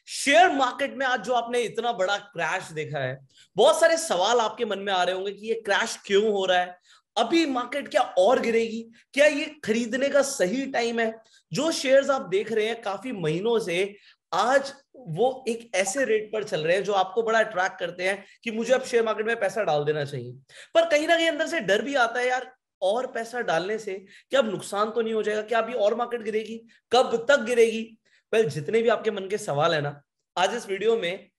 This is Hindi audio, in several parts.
शेयर मार्केट में आज जो आपने इतना बड़ा क्रैश देखा है, बहुत सारे सवाल आपके मन में आ रहे होंगे कि ये क्रैश क्यों हो रहा है, अभी मार्केट क्या और गिरेगी, क्या ये खरीदने का सही टाइम है। जो शेयर्स आप देख रहे हैं काफी महीनों से, आज वो एक ऐसे रेट पर चल रहे हैं जो आपको बड़ा अट्रैक्ट करते हैं कि मुझे अब शेयर मार्केट में पैसा डाल देना चाहिए। पर कहीं ना कहीं अंदर से डर भी आता है, यार और पैसा डालने से क्या अब नुकसान तो नहीं हो जाएगा, क्या अभी और मार्केट गिरेगी, कब तक गिरेगी। वेल, जितने भी आपके मन के सवाल है ना, आज इस वीडियो में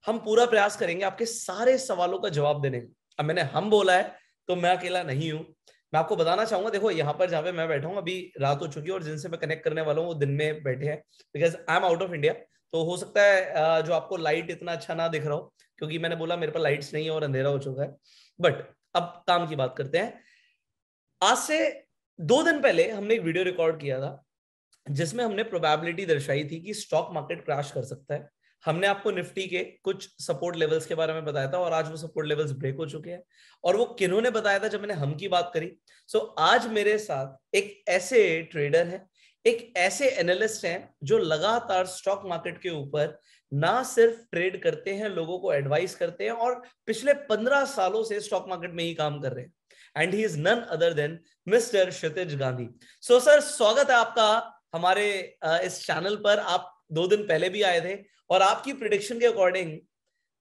हम पूरा प्रयास करेंगे आपके सारे सवालों का जवाब देने का। अब मैंने हम बोला है तो मैं अकेला नहीं हूं। मैं आपको बताना चाहूंगा, देखो यहाँ पर जहां पे मैं बैठा हूँ अभी रात हो चुकी है और जिनसे मैं कनेक्ट करने वाला हूँ वो दिन में बैठे हैं, because I am out of India. तो हो सकता है जो आपको लाइट इतना अच्छा ना दिख रहा हो, क्योंकि मैंने बोला मेरे पास लाइट्स नहीं है और अंधेरा हो चुका है। बट अब काम की बात करते हैं। आज से 2 दिन पहले हमने एक वीडियो रिकॉर्ड किया था जिसमें हमने प्रोबेबिलिटी दर्शाई थी कि स्टॉक मार्केट क्रैश कर सकता है। हमने आपको निफ्टी के कुछ सपोर्ट लेवल्स के बारे में बताया था और आज वो सपोर्ट लेवल्स ब्रेक हो चुके हैं। और वो किन्होंने बताया था जब मैंने हम की बात करी। सो आज मेरे साथ एक ऐसे ट्रेडर है, एक ऐसे एनालिस्ट हैं जो लगातार स्टॉक मार्केट के ऊपर ना सिर्फ ट्रेड करते हैं, लोगों को एडवाइस करते हैं और पिछले 15 सालों से स्टॉक मार्केट में ही काम कर रहे हैं। And he is none other than mister Kshitij Gandhi. So sir, स्वागत है आपका हमारे इस चैनल पर। आप 2 दिन पहले भी आए थे और आपकी प्रिडिक्शन के अकॉर्डिंग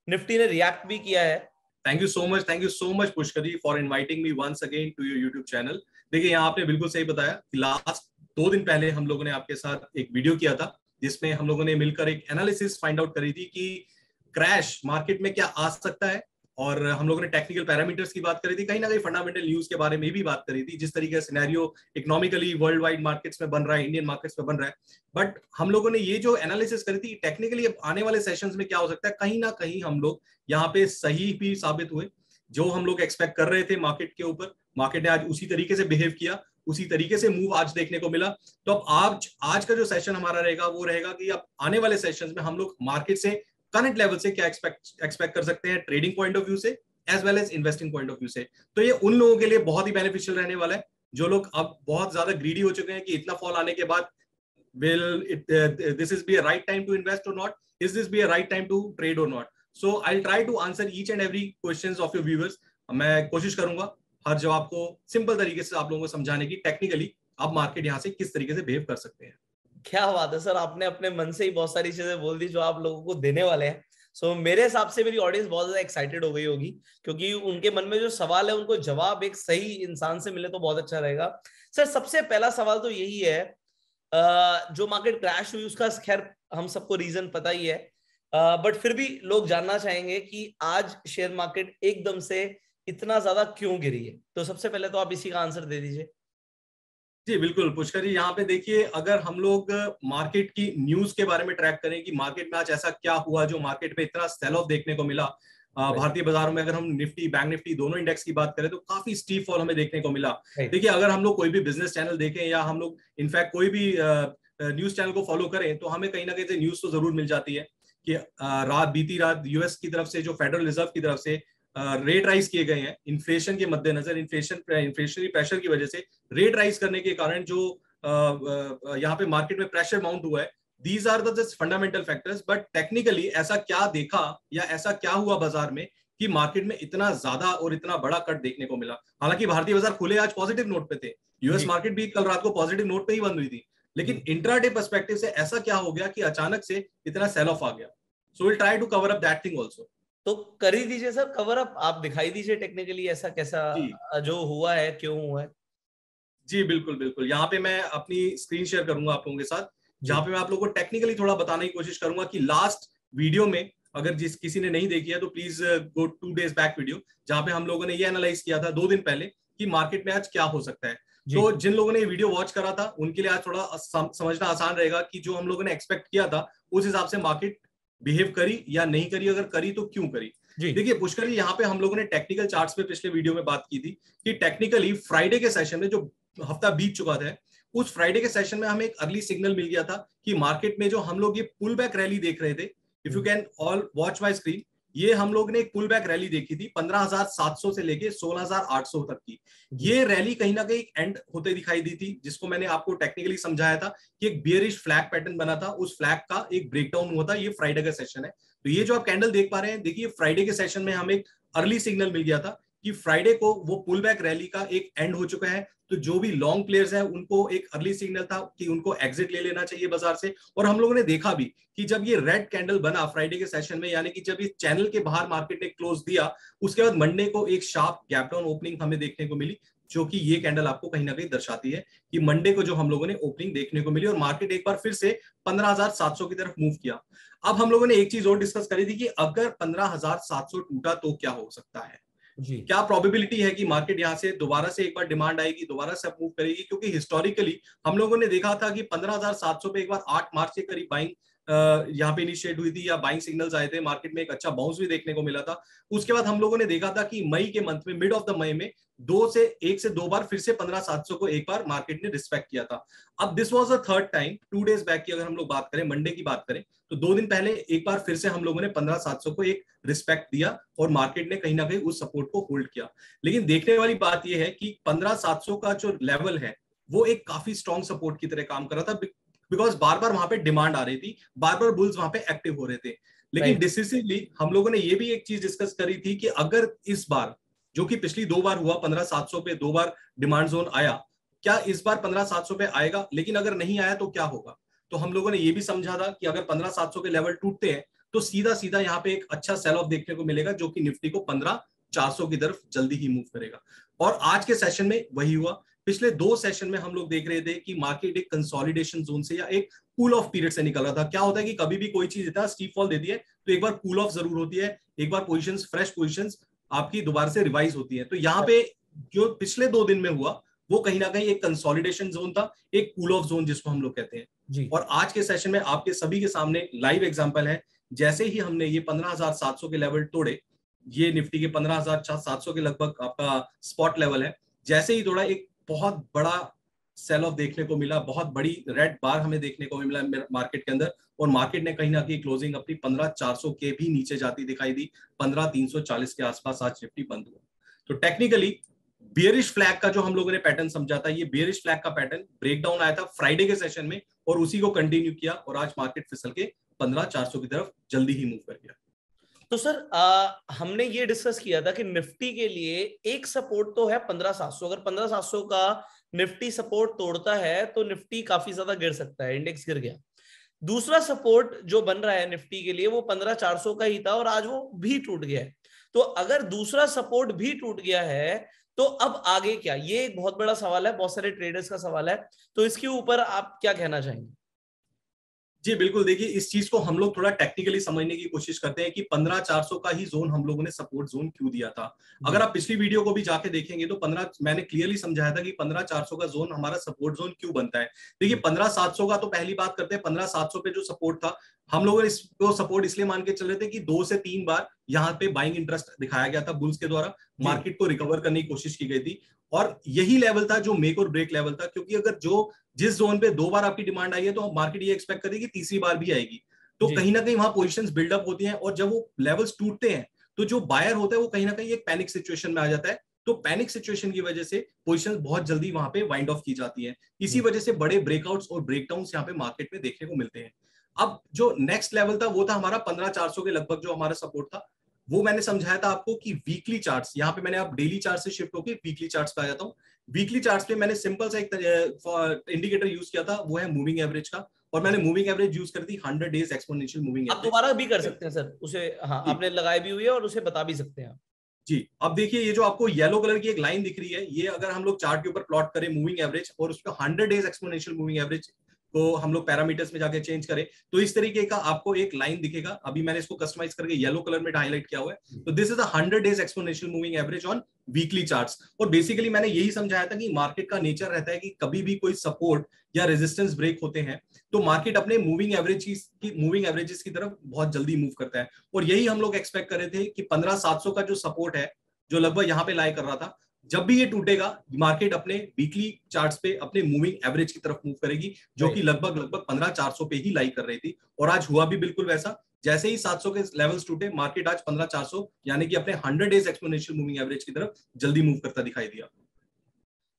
निफ्टी ने रिएक्ट भी किया है। Thank you so much Pushkar ji for inviting me once again to your YouTube channel. देखिए, यहाँ आपने बिल्कुल सही बताया कि लास्ट 2 दिन पहले हम लोगों ने आपके साथ एक वीडियो किया था जिसमें हम लोगों ने मिलकर एक एनालिसिस फाइंड आउट करी थी कि क्रैश मार्केट में क्या आ सकता है, और हम लोगों ने टेक्निकल पैरामीटर्स की बात करी थी, कहीं ना कहीं फंडामेंटल न्यूज के बारे में भी बात करी थी, जिस तरीके का scenario economically world wide markets में बन रहा है, इंडियन मार्केट्स में बन रहा है। बट हम लोगों ने ये जो एनालिसिस करी थी टेक्निकली आने वाले सेशंस में क्या हो सकता है, कहीं ना कहीं हम लोग यहाँ पे सही भी साबित हुए। जो हम लोग एक्सपेक्ट कर रहे थे मार्केट के ऊपर, मार्केट ने आज उसी तरीके से बिहेव किया, उसी तरीके से मूव आज देखने को मिला। तो अब आज का जो सेशन हमारा रहेगा वो रहेगा कि अब आने वाले सेशंस में हम लोग मार्केट से करंट लेवल से क्या एक्सपेक्ट कर सकते हैं, ट्रेडिंग पॉइंट ऑफ व्यू से as well as investing point of view से। तो ये उन लोगों के लिए बहुत ही बेनिफिशियल रहने वाला है जो लोग अब बहुत ज्यादा ग्रीडी हो चुके हैं कि इतना फॉल आने के बाद will this is be a right time to invest or not, is this be a right time to trade or not. So I'll try to answer each and every questions of your viewers. मैं कोशिश करूंगा हर जवाब को सिंपल तरीके से आप लोगों को समझाने की, टेक्निकली अब मार्केट यहाँ से किस तरीके से बिहेव कर सकते हैं। क्या बात है सर, आपने अपने मन से ही बहुत सारी चीजें बोल दी जो आप लोगों को देने वाले हैं। सो मेरे हिसाब से मेरी ऑडियंस बहुत ज्यादा एक्साइटेड हो गई होगी, क्योंकि उनके मन में जो सवाल है उनको जवाब एक सही इंसान से मिले तो बहुत अच्छा रहेगा। सर, सबसे पहला सवाल तो यही है, जो मार्केट क्रैश हुई उसका खैर हम सबको रीजन पता ही है, बट फिर भी लोग जानना चाहेंगे कि आज शेयर मार्केट एकदम से इतना ज्यादा क्यों गिरी है। तो सबसे पहले तो आप इसी का आंसर दे दीजिए। जी बिल्कुल पुष्कर जी, यहाँ पे देखिए, अगर हम लोग मार्केट की न्यूज के बारे में ट्रैक करें कि मार्केट में आज ऐसा क्या हुआ जो मार्केट में इतना सेल ऑफ देखने को मिला। भारतीय बाजारों में अगर हम निफ्टी, बैंक निफ्टी दोनों इंडेक्स की बात करें तो काफी स्टीप फॉल हमें देखने को मिला। देखिए, अगर हम लोग कोई भी बिजनेस चैनल देखें या हम लोग इनफैक्ट कोई भी न्यूज चैनल को फॉलो करें तो हमें कहीं ना कहीं से न्यूज तो जरूर मिल जाती है कि बीती रात यूएस की तरफ से, जो फेडरल रिजर्व की तरफ से रेट राइज किए गए हैं इन्फ्लेशन के मद्देनजर, इन्फ्लेशनरी प्रेशर की वजह से रेट राइज करने के कारण जो यहाँ पे मार्केट में प्रेशर माउंट हुआ है। These are the just fundamental factors, but technically ऐसा क्या देखा या ऐसा क्या हुआ बाजार में कि मार्केट में इतना ज्यादा और इतना बड़ा कट देखने को मिला। हालांकि भारतीय बाजार खुले आज पॉजिटिव नोट पे थे, यूएस मार्केट भी कल रात को पॉजिटिव नोट पे ही बंद हुई थी, लेकिन इंट्राडे पर्सपेक्टिव से ऐसा क्या हो गया कि अचानक से इतना सेल ऑफ आ गया। So will try to cover up that thing also. तो कर ही दीजिए सर कवर अप, आप दिखाई दीजिए टेक्निकली ऐसा कैसा जो हुआ है, क्यों हुआ है। जी बिल्कुल बिल्कुल, यहाँ पे मैं अपनी स्क्रीन शेयर करूंगा आप लोगों के साथ, जहाँ पे मैं आप लोगों को टेक्निकली थोड़ा बताने की कोशिश करूंगा कि लास्ट वीडियो में, अगर किसी ने नहीं देखी है तो please go 2 days back video, जहाँ पे हम लोगों ने ये एनालाइज किया था 2 दिन पहले कि मार्केट में आज क्या हो सकता है। तो जिन लोगों ने ये वीडियो वॉच करा था उनके लिए आज थोड़ा समझना आसान रहेगा कि जो हम लोगों ने एक्सपेक्ट किया था उस हिसाब से मार्केट बिहेव करी या नहीं करी, अगर करी तो क्यों करी। देखिए पुष्कर जी, यहाँ पे हम लोगों ने टेक्निकल चार्ट्स पे पिछले वीडियो में बात की थी कि टेक्निकली फ्राइडे के सेशन में, जो हफ्ता बीत चुका था, उस फ्राइडे के सेशन में हमें एक अर्ली सिग्नल मिल गया था कि मार्केट में जो हम लोग ये पुल बैक रैली देख रहे थे, if you can all watch my screen, ये हम लोग ने एक पुल बैक रैली देखी थी 15,700 से लेके 16,800 तक की। ये रैली कहीं ना कहीं एंड होते दिखाई दी थी, जिसको मैंने आपको टेक्निकली समझाया था कि एक बियरिश फ्लैग पैटर्न बना था, उस फ्लैग का एक ब्रेकडाउन हुआ था। ये फ्राइडे का सेशन है। तो ये जो आप कैंडल देख पा रहे हैं, देखिए फ्राइडे के सेशन में हमें एक अर्ली सिग्नल मिल गया था कि फ्राइडे को वो पुल बैक रैली का एक एंड हो चुका है। तो जो भी लॉन्ग प्लेयर्स हैं उनको एक अर्ली सिग्नल था कि उनको एग्जिट ले लेना चाहिए बाजार से। और हम लोगों ने देखा भी कि जब ये रेड कैंडल बना फ्राइडे के सेशन में, यानी कि जब इस चैनल के बाहर मार्केट ने क्लोज दिया, उसके बाद मंडे को एक शार्प गैप डाउन ओपनिंग हमें देखने को मिली, जो कि ये कैंडल आपको कहीं ना कहीं दर्शाती है कि मंडे को जो हम लोगों ने ओपनिंग देखने को मिली और मार्केट एक बार फिर से 15,700 की तरफ मूव किया। अब हम लोगों ने एक चीज और डिस्कस करी थी कि अगर 15,700 टूटा तो क्या हो सकता है जी। क्या प्रोबेबिलिटी है कि मार्केट यहां से दोबारा से एक बार डिमांड आएगी, दोबारा से मूव करेगी, क्योंकि हिस्टोरिकली हम लोगों ने देखा था कि 15,700 पे एक बार 8 मार्च के करीब बाइंग यहाँ पे इनिशिएट हुई थी या बाइंग सिग्नल्स आए थे, मार्केट में एक अच्छा बाउंस भी देखने को मिला था। उसके बाद हम लोगों ने देखा था कि मई के मंथ में, मिड ऑफ द मई में एक से दो बार फिर से 15,700 को एक बार मार्केट ने रिस्पेक्ट किया था। अब this was the third time, 2 days back की अगर हम लोग बात करें, मंडे की बात करें, तो 2 दिन पहले एक बार फिर से हम लोगों ने 15,700 को एक रिस्पेक्ट दिया और मार्केट ने कहीं ना कहीं उस सपोर्ट को होल्ड किया। लेकिन देखने वाली बात यह है कि 15,700 का जो लेवल है वो एक काफी स्ट्रॉन्ग सपोर्ट की तरह काम कर रहा था, बिकॉज बार बार वहां पे डिमांड आ रही थी, बार बार बुल्स वहां पे एक्टिव हो रहे थे। लेकिन डिसिसिवली हम लोगों ने ये भी एक चीज डिस्कस करी थी कि अगर इस बार, जो कि पिछली 2 बार हुआ, 15,700 पे 2 बार डिमांड जोन आया, क्या इस बार 15,700 पे आएगा? लेकिन अगर नहीं आया तो क्या होगा? तो हम लोगों ने ये भी समझा था कि अगर 15,700 के लेवल टूटते हैं तो सीधा सीधा यहाँ पे एक अच्छा सेल ऑफ देखने को मिलेगा, जो कि निफ्टी को 15,400 की तरफ जल्दी ही मूव करेगा। और आज के सेशन में वही हुआ। पिछले 2 सेशन में हम लोग देख रहे थे कि मार्केट एक कंसोलिडेशन जोन से या एक कूल ऑफ पीरियड से निकल रहा था। क्या होता है कि कभी भी कोई चीज इतना स्टीप फॉल देती है तो एक बार कूल ऑफ जरूर होती है, एक बार पोजीशंस, फ्रेश पोजीशंस आपकी दोबारा से रिवाइज होती है। तो यहाँ पे जो पिछले 2 दिन में हुआ वो कहीं ना कहीं एक कंसोलिडेशन जोन था, एक कूल ऑफ जोन जिसको हम लोग कहते हैं जी। और आज के सेशन में आपके सभी के सामने लाइव एग्जांपल है। जैसे ही हमने ये 15,700 के लेवल तोड़े, ये निफ्टी के 15,700 के लगभग आपका स्पॉट लेवल है, जैसे ही तोड़ा एक बहुत बड़ा सेल ऑफ देखने को मिला, बहुत बड़ी रेड बार हमें देखने को मिला मार्केट के अंदर। और मार्केट ने कहीं ना कहीं क्लोजिंग अपनी 15,400 के भी नीचे जाती दिखाई दी। 15,340 के आसपास आज निफ्टी बंद हुआ। तो टेक्निकली बियरिश फ्लैग का जो हम लोगों ने पैटर्न समझा था, ये बियरिश फ्लैग का पैटर्न ब्रेकडाउन आया था फ्राइडे के सेशन में और उसी को कंटिन्यू किया और आज मार्केट फिसल के 15,400 की तरफ जल्दी ही मूव कर गया। तो सर हमने ये डिस्कस किया था कि निफ्टी के लिए एक सपोर्ट तो है 15,700। अगर 15,700 का निफ्टी सपोर्ट तोड़ता है तो निफ्टी काफी ज्यादा गिर सकता है, इंडेक्स गिर गया। दूसरा सपोर्ट जो बन रहा है निफ्टी के लिए वो 15,400 का ही था और आज वो भी टूट गया है। तो अगर दूसरा सपोर्ट भी टूट गया है तो अब आगे क्या? ये एक बहुत बड़ा सवाल है, बहुत सारे ट्रेडर्स का सवाल है। तो इसके ऊपर आप क्या कहना चाहेंगे? जी बिल्कुल, देखिए इस चीज को हम लोग थोड़ा टेक्निकली समझने की कोशिश करते हैं कि 15,400 का ही जोन हम लोगों ने सपोर्ट जोन क्यों दिया था। अगर आप पिछली वीडियो को भी जाके देखेंगे तो मैंने क्लियरली समझाया था कि 15,400 का जोन हमारा सपोर्ट जोन क्यों बनता है। देखिए 15,700 का तो पहली बात करते हैं, 15,700 पे जो सपोर्ट था हम लोग इसको सपोर्ट इसलिए मान के चल रहे थे कि 2 से 3 बार यहाँ पे बाइंग इंटरेस्ट दिखाया गया था बुल्स के द्वारा, मार्केट को रिकवर करने की कोशिश की गई थी और यही लेवल था जो मेक और ब्रेक लेवल था। क्योंकि अगर जिस जोन पे 2 बार आपकी डिमांड आई है तो मार्केट ये एक्सपेक्ट करेगी तीसरी बार भी आएगी। तो कहीं ना कहीं वहां पोजीशंस बिल्डअप होती हैं और जब वो लेवल्स टूटते हैं तो जो बायर होता है वो कहीं ना कहीं एक पैनिक सिचुएशन में आ जाता है। तो पैनिक सिचुएशन की वजह से पोजीशंस बहुत जल्दी वहां पे वाइंड ऑफ की जाती है। इसी वजह से बड़े ब्रेकआउट्स और ब्रेकडाउन्स यहाँ पे मार्केट में देखने को मिलते हैं। अब जो नेक्स्ट लेवल था वो था हमारा 15,400 के लगभग जो हमारा सपोर्ट था। वो मैंने समझाया था आपको कि वीकली चार्ट्स, यहाँ पे मैंने आप डेली चार्ट से शिफ्ट होकर वीकली चार्ट्स पे आ जाता हूँ। वीकली चार्ट्स पे मैंने सिंपल सा एक इंडिकेटर यूज किया था, वो है मूविंग एवरेज का। और मैंने मूविंग एवरेज यूज कर दी 100 डेज एक्सपोनेंशियल मूविंग एवरेज। आप दोबारा भी कर सकते हैं सर उसे, हाँ आपने लगाई भी हुई है और उसे बता भी सकते हैं जी। अब देखिए ये जो आपको येलो कलर की एक लाइन दिख रही है, ये अगर हम लोग चार्ट के ऊपर प्लॉट करें मूविंग एवरेज और उसको 100 डेज एक्सपोनेंशियल मूविंग एवरेज को हम लोग पैरामीटर्स में जाके चेंज करें तो इस तरीके का आपको एक लाइन दिखेगा। अभी मैंने इसको कस्टमाइज करके येलो कलर में हाईलाइट किया हुआ है। तो this is a 100 days exponential moving average on weekly charts. और बेसिकली मैंने यही समझाया था कि मार्केट का नेचर रहता है कि कभी भी कोई सपोर्ट या रेजिस्टेंस ब्रेक होते हैं तो मार्केट अपने मूविंग एवरेजेस की तरफ बहुत जल्दी मूव करता है। और यही हम लोग एक्सपेक्ट कर रहे थे कि 15,700 का जो सपोर्ट है, जो लगभग यहाँ पे लाई कर रहा था, जब भी ये टूटेगा मार्केट अपने वीकली चार्ट्स पे अपने मूविंग एवरेज की तरफ मूव करेगी, जो कि लगभग 15,400 पे ही लाई कर रही थी। और आज हुआ भी बिल्कुल वैसा, जैसे ही 700 के लेवल्स टूटे, मार्केट आज 15,400 यानी कि अपने 100 डेज एक्सपोनेंशियल मूविंग एवरेज की तरफ जल्दी मूव करता दिखाई दिया।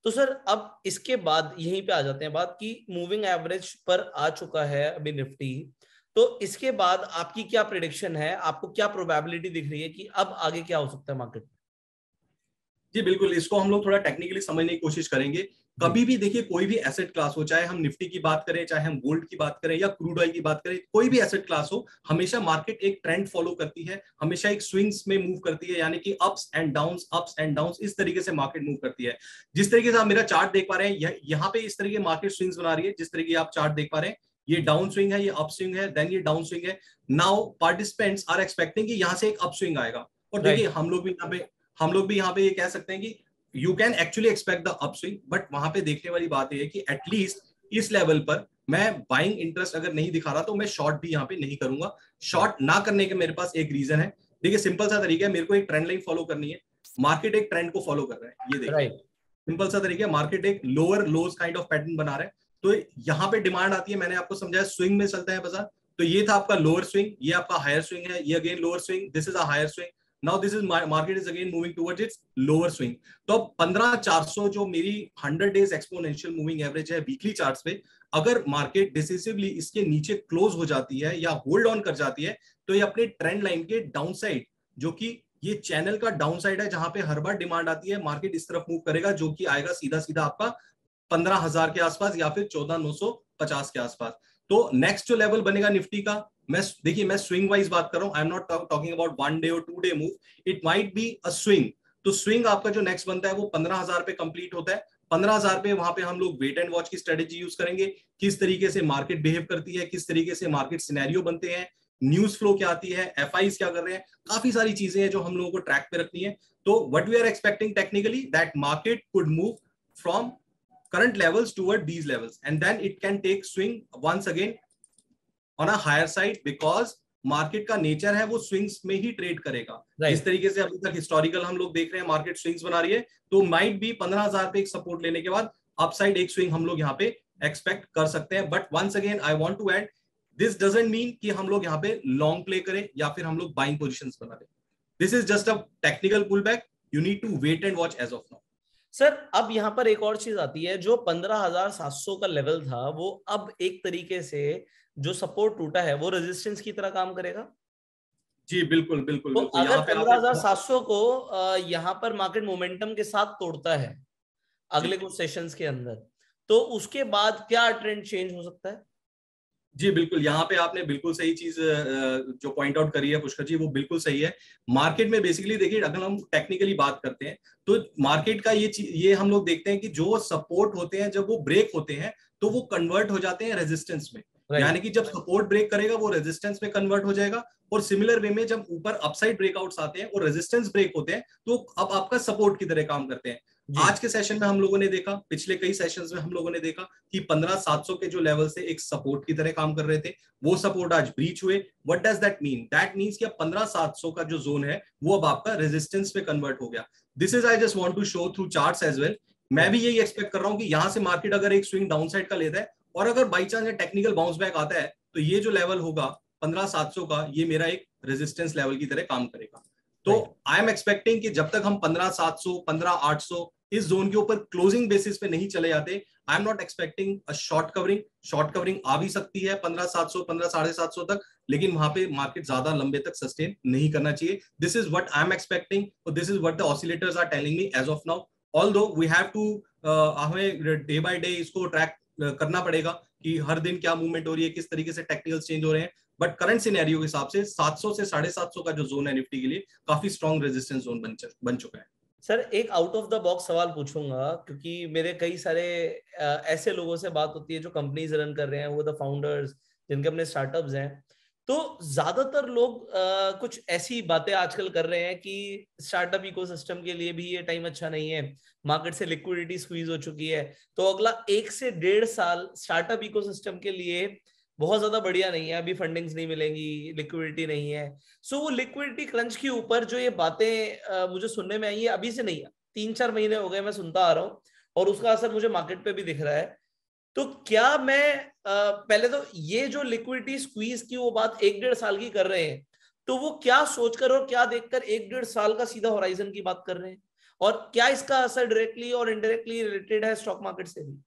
तो सर अब इसके बाद यहीं पे आ जाते हैं बात की मूविंग एवरेज पर आ चुका है अभी निफ्टी, तो इसके बाद आपकी क्या प्रेडिक्शन है, आपको क्या प्रोबेबिलिटी दिख रही है कि अब आगे क्या हो सकता है मार्केट? जी बिल्कुल, इसको हम लोग थोड़ा टेक्निकली समझने की कोशिश करेंगे। कभी भी देखिए, कोई भी एसेट क्लास हो, चाहे हम निफ्टी की बात करें, चाहे हम गोल्ड की बात करें या क्रूड ऑयल की बात करें, कोई भी एसेट क्लास हो, हमेशा मार्केट एक ट्रेंड फॉलो करती है, हमेशा एक स्विंग्स में मूव करती है, यानी कि अप्स एंड डाउन्स, इस तरीके से मार्केट मूव करती है। जिस तरीके से आप मेरा चार्ट देख पा रहे हैं, यहाँ पे इस तरीके मार्केट स्विंग्स बना रही है, जिस तरीके आप चार्ट देख पा रहे हैं, ये डाउन स्विंग है, ये अप स्विंग है, देन ये डाउन स्विंग है। नाउ पार्टिसिपेंट्स आर एक्सपेक्टिंग कि यहाँ से एक अप स्विंग आएगा, और देखिए हम लोग भी यहाँ पे ये कह सकते हैं कि you can actually expect the upswing, but वहां पे देखने वाली बात यह है कि एटलीस्ट इस लेवल पर मैं बाइंग इंटरेस्ट अगर नहीं दिखा रहा तो मैं शॉर्ट भी यहाँ पे नहीं करूंगा। शॉर्ट ना करने के मेरे पास एक रीजन है। देखिए सिंपल सा तरीका है, मेरे को एक ट्रेंड लाइन फॉलो करनी है, मार्केट एक ट्रेंड को फॉलो कर रहा है, ये देखिए सिंपल सा तरीका है, मार्केट एक lower lodge kind of pattern बना रहा है, तो यहाँ पे डिमांड आती है, मैंने आपको समझाया स्विंग में चलता है बाजार, तो ये था आपका लोअर स्विंग, ये आपका हायर स्विंग है, ये again lower swing, this is a higher swing, now this is market is again moving towards its lower swing. तो अब 15,400 जो मेरी 100 डेज एक्सपोनेंशियल मूविंग एवरेज है वीकली चार्ट्स पे, अगर मार्केट डिसिसिवली इसके नीचे क्लोज हो जाती है या होल्ड ऑन कर जाती है, तो ये अपने ट्रेंड लाइन के डाउन साइड, जो कि ये चैनल का डाउन साइड है, जहां पे हर बार डिमांड आती है, मार्केट इस तरफ मूव करेगा, जो कि आएगा सीधा सीधा आपका 15,000 के आसपास या फिर 14,950 के आसपास। तो नेक्स्ट जो लेवल बनेगा निफ्टी का, मैं स्विंग वाइज बात कर रहा हूं, आई am not talking about 1 day और 2 day move, it might be a swing. तो स्विंग आपका जो नेक्स्ट बनता है वो 15,000 पे कंप्लीट होता है। 15,000 पे वहां पे हम लोग वेट एंड वॉच की स्ट्रेटेजी यूज करेंगे, किस तरीके से मार्केट बिहेव करती है, किस तरीके से मार्केट सिनेरियो बनते हैं, न्यूज फ्लो क्या आती है, एफआईज क्या कर रहे हैं, काफी सारी चीजें हैं जो हम लोगों को ट्रैक पे रखनी है। तो what we are expecting technically, that market could move from current levels toward these levels, and then it can take swing once again on a higher side, because market का नेचर है वो स्विंग्स में ही ट्रेड करेगा। जिस तरीके से अभी तक हिस्टोरिकल हम लोग देख रहे हैं, मार्केट स्विंग्स बना रही है, तो माइट भी 15,000 पे एक सपोर्ट लेने के बाद अपसाइड एक स्विंग हम लोग यहाँ पे एक्सपेक्ट कर सकते हैं। But once again I want to add, this doesn't mean कि हम लोग यहाँ पे लॉन्ग प्ले करें या फिर हम लोग बाइंग पोजीशंस बना लें। This is just a technical pull back, you need to wait and watch as of now. Sir अब यहां पर एक और चीज आती है, जो 15,700 का लेवल था वो अब एक तरीके से जो सपोर्ट टूटा है वो रेजिस्टेंस की तरह काम करेगा। जी बिल्कुल बिल्कुल तो बिल्कुल, अगर यहाँ पे 15,700 को यहां पर मार्केट मोमेंटम के साथ तोड़ता है अगले कुछ सेशंस के अंदर, तो उसके बाद क्या ट्रेंड चेंज हो सकता है? जी बिल्कुल, यहाँ पे आपने बिल्कुल सही चीज जो पॉइंट आउट करी है पुष्कर जी, वो बिल्कुल सही है। मार्केट में बेसिकली देखिए, अगर हम टेक्निकली बात करते हैं तो मार्केट का ये हम लोग देखते हैं कि जो सपोर्ट होते हैं जब वो ब्रेक होते हैं तो वो कन्वर्ट हो जाते हैं रेजिस्टेंस में। यानी कि जब सपोर्ट ब्रेक करेगा वो रेजिस्टेंस में कन्वर्ट हो जाएगा, और सिमिलर वे में जब ऊपर अपसाइड ब्रेकआउट्स आते हैं और रेजिस्टेंस ब्रेक होते हैं तो अब आपका सपोर्ट की तरह काम करते हैं। आज के सेशन में हम लोगों ने देखा, पिछले कई सेशंस में हम लोगों ने देखा कि 15,700 के जो लेवल से एक सपोर्ट की तरह काम कर रहे थे, वो सपोर्ट आज ब्रीच हुए। What does that mean? That means कि अब 15,700 का जो जोन है वो अब आपका रेजिस्टेंस में कन्वर्ट हो गया। This is I just want to show through charts as well. मैं भी यही एक्सपेक्ट कर रहा हूं कि यहां से मार्केट अगर एक स्विंग डाउन साइड का लेता है और अगर by chance technical bounce back आता है, तो ये जो लेवल होगा 15,700 का, ये मेरा एक रेजिस्टेंस लेवल की तरह काम करेगा। तो आई एम एक्सपेक्टिंग कि जब तक हम 15,700 15,800 इस जोन के ऊपर क्लोजिंग बेसिस पे नहीं चले जाते, I am not expecting a short covering. Short covering आ भी सकती है 15,700 15,750 तक, लेकिन वहां पे मार्केट ज्यादा लंबे तक सस्टेन नहीं करना चाहिए। This is what I am expecting, this is what the oscillators are telling me as of now. Although we have to, हमें डे बाय डे इसको ट्रैक करना पड़ेगा कि हर दिन क्या मूवमेंट हो रही है, किस तरीके से टेक्निकल चेंज हो रहे हैं। बट करंट सिनेरियो के हिसाब से 700 से 750 का जो जोन है निफ्टी के लिए, काफी स्ट्रॉन्ग रेजिस्टेंस जोन बन चुका है। सर एक आउट ऑफ द बॉक्स सवाल पूछूंगा, क्योंकि मेरे कई सारे ऐसे लोगों से बात होती है जो कंपनीज रन कर रहे हैं, वो द फाउंडर्स जिनके अपने स्टार्टअप्स हैं, तो ज्यादातर लोग कुछ ऐसी बातें आजकल कर रहे हैं कि स्टार्टअप इकोसिस्टम के लिए भी ये टाइम अच्छा नहीं है, मार्केट से लिक्विडिटी स्क्वीज हो चुकी है, तो अगला 1 से 1.5 साल स्टार्टअप इकोसिस्टम के लिए बहुत ज्यादा बढ़िया नहीं है, अभी फंडिंग्स नहीं मिलेंगी, लिक्विडिटी नहीं है। सो वो लिक्विडिटी क्रंच के ऊपर जो ये बातें मुझे सुनने में आई है, अभी से नहीं है, 3-4 महीने हो गए मैं सुनता आ रहा हूँ, और उसका असर मुझे मार्केट पे भी दिख रहा है। तो क्या मैं पहले तो ये जो लिक्विडिटी स्क्वीज की वो बात 1-1.5 साल की कर रहे हैं, तो वो क्या सोचकर और क्या देखकर 1-1.5 साल का सीधा होराइजन की बात कर रहे हैं, और क्या इसका असर डायरेक्टली और इनडायरेक्टली रिलेटेड है स्टॉक मार्केट से भी?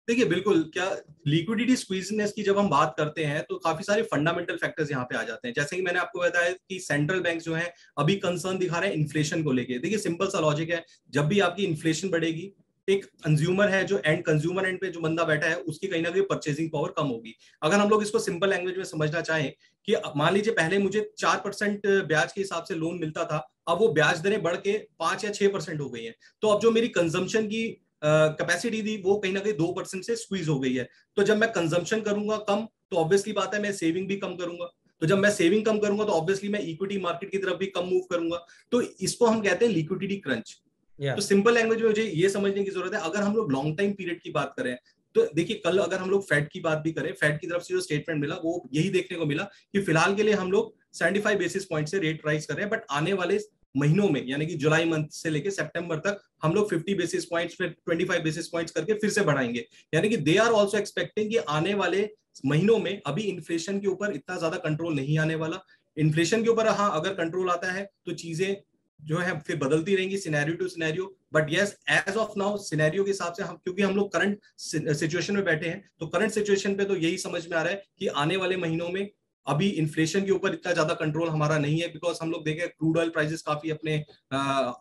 देखिए बिल्कुल, क्या लिक्विडिटी स्क्वीजनेस की जब हम बात करते हैं तो काफी सारे फंडामेंटल फैक्टर्स यहाँ पे आ जाते हैं। जैसे कि मैंने आपको बताया कि सेंट्रल बैंक जो है अभी कंसर्न दिखा रहे हैं इन्फ्लेशन को लेके। देखिए सिंपल सा लॉजिक है, जब भी आपकी इन्फ्लेशन बढ़ेगी, एक कंज्यूमर है जो एंड कंज्यूमर एंड पे जो बंदा बैठा है उसकी कहीं ना कहीं परचेसिंग पावर कम होगी। अगर हम लोग इसको सिंपल लैंग्वेज में समझना चाहें कि मान लीजिए पहले मुझे 4% ब्याज के हिसाब से लोन मिलता था, अब वो ब्याज दरें बढ़ के 5 या 6% हो गई है, तो अब जो मेरी कंजम्पशन की कैपेसिटी थी वो कहीं ना कहीं 2% से स्क्वीज हो गई है। तो जब मैं कंजम्पशन करूंगा कम, तो ऑब्वियसली बात है मैं सेविंग भी कम करूंगा। तो जब मैं सेविंग कम करूंगा तो ऑब्वियसली मैं इक्विटी मार्केट की तरफ भी कम मूव करूंगा। तो इसको हम कहते हैं लिक्विडिटी क्रंच। तो सिंपल लैंग्वेज में मुझे ये समझने की जरूरत है, अगर हम लोग लॉन्ग टाइम पीरियड की बात करें तो देखिए कल अगर हम लोग फेड की बात भी करें, फेड की तरफ से जो स्टेटमेंट मिला वो यही देखने को मिला कि फिलहाल के लिए हम लोग 75 बेसिस पॉइंट से रेट राइज कर रहे हैं, बट आने वाले महीनों में यानी कि जुलाई मंथ से लेकर सितंबर तक हम लोग 50 बेसिस पॉइंट्स फिर 25 बेसिस पॉइंट्स करके फिर से बढ़ाएंगे। यानी कि दे आर आल्सो एक्सपेक्टिंग कि आने वाले महीनों में अभी इन्फ्लेशन के ऊपर इतना ज्यादा कंट्रोल नहीं आने वाला। इन्फ्लेशन के ऊपर हाँ अगर कंट्रोल आता है तो चीजें जो है फिर बदलती रहेंगी scenario to scenario. But yes, as of now scenario के हिसाब से हम, क्योंकि हम लोग करंट सिचुएशन में बैठे हैं, तो करंट सिचुएशन पे तो यही समझ में आ रहा है कि आने वाले महीनों में अभी इन्फ्लेशन के ऊपर इतना ज्यादा कंट्रोल हमारा नहीं है। बिकॉज हम लोग देखें क्रूड ऑयल प्राइसेस काफी अपने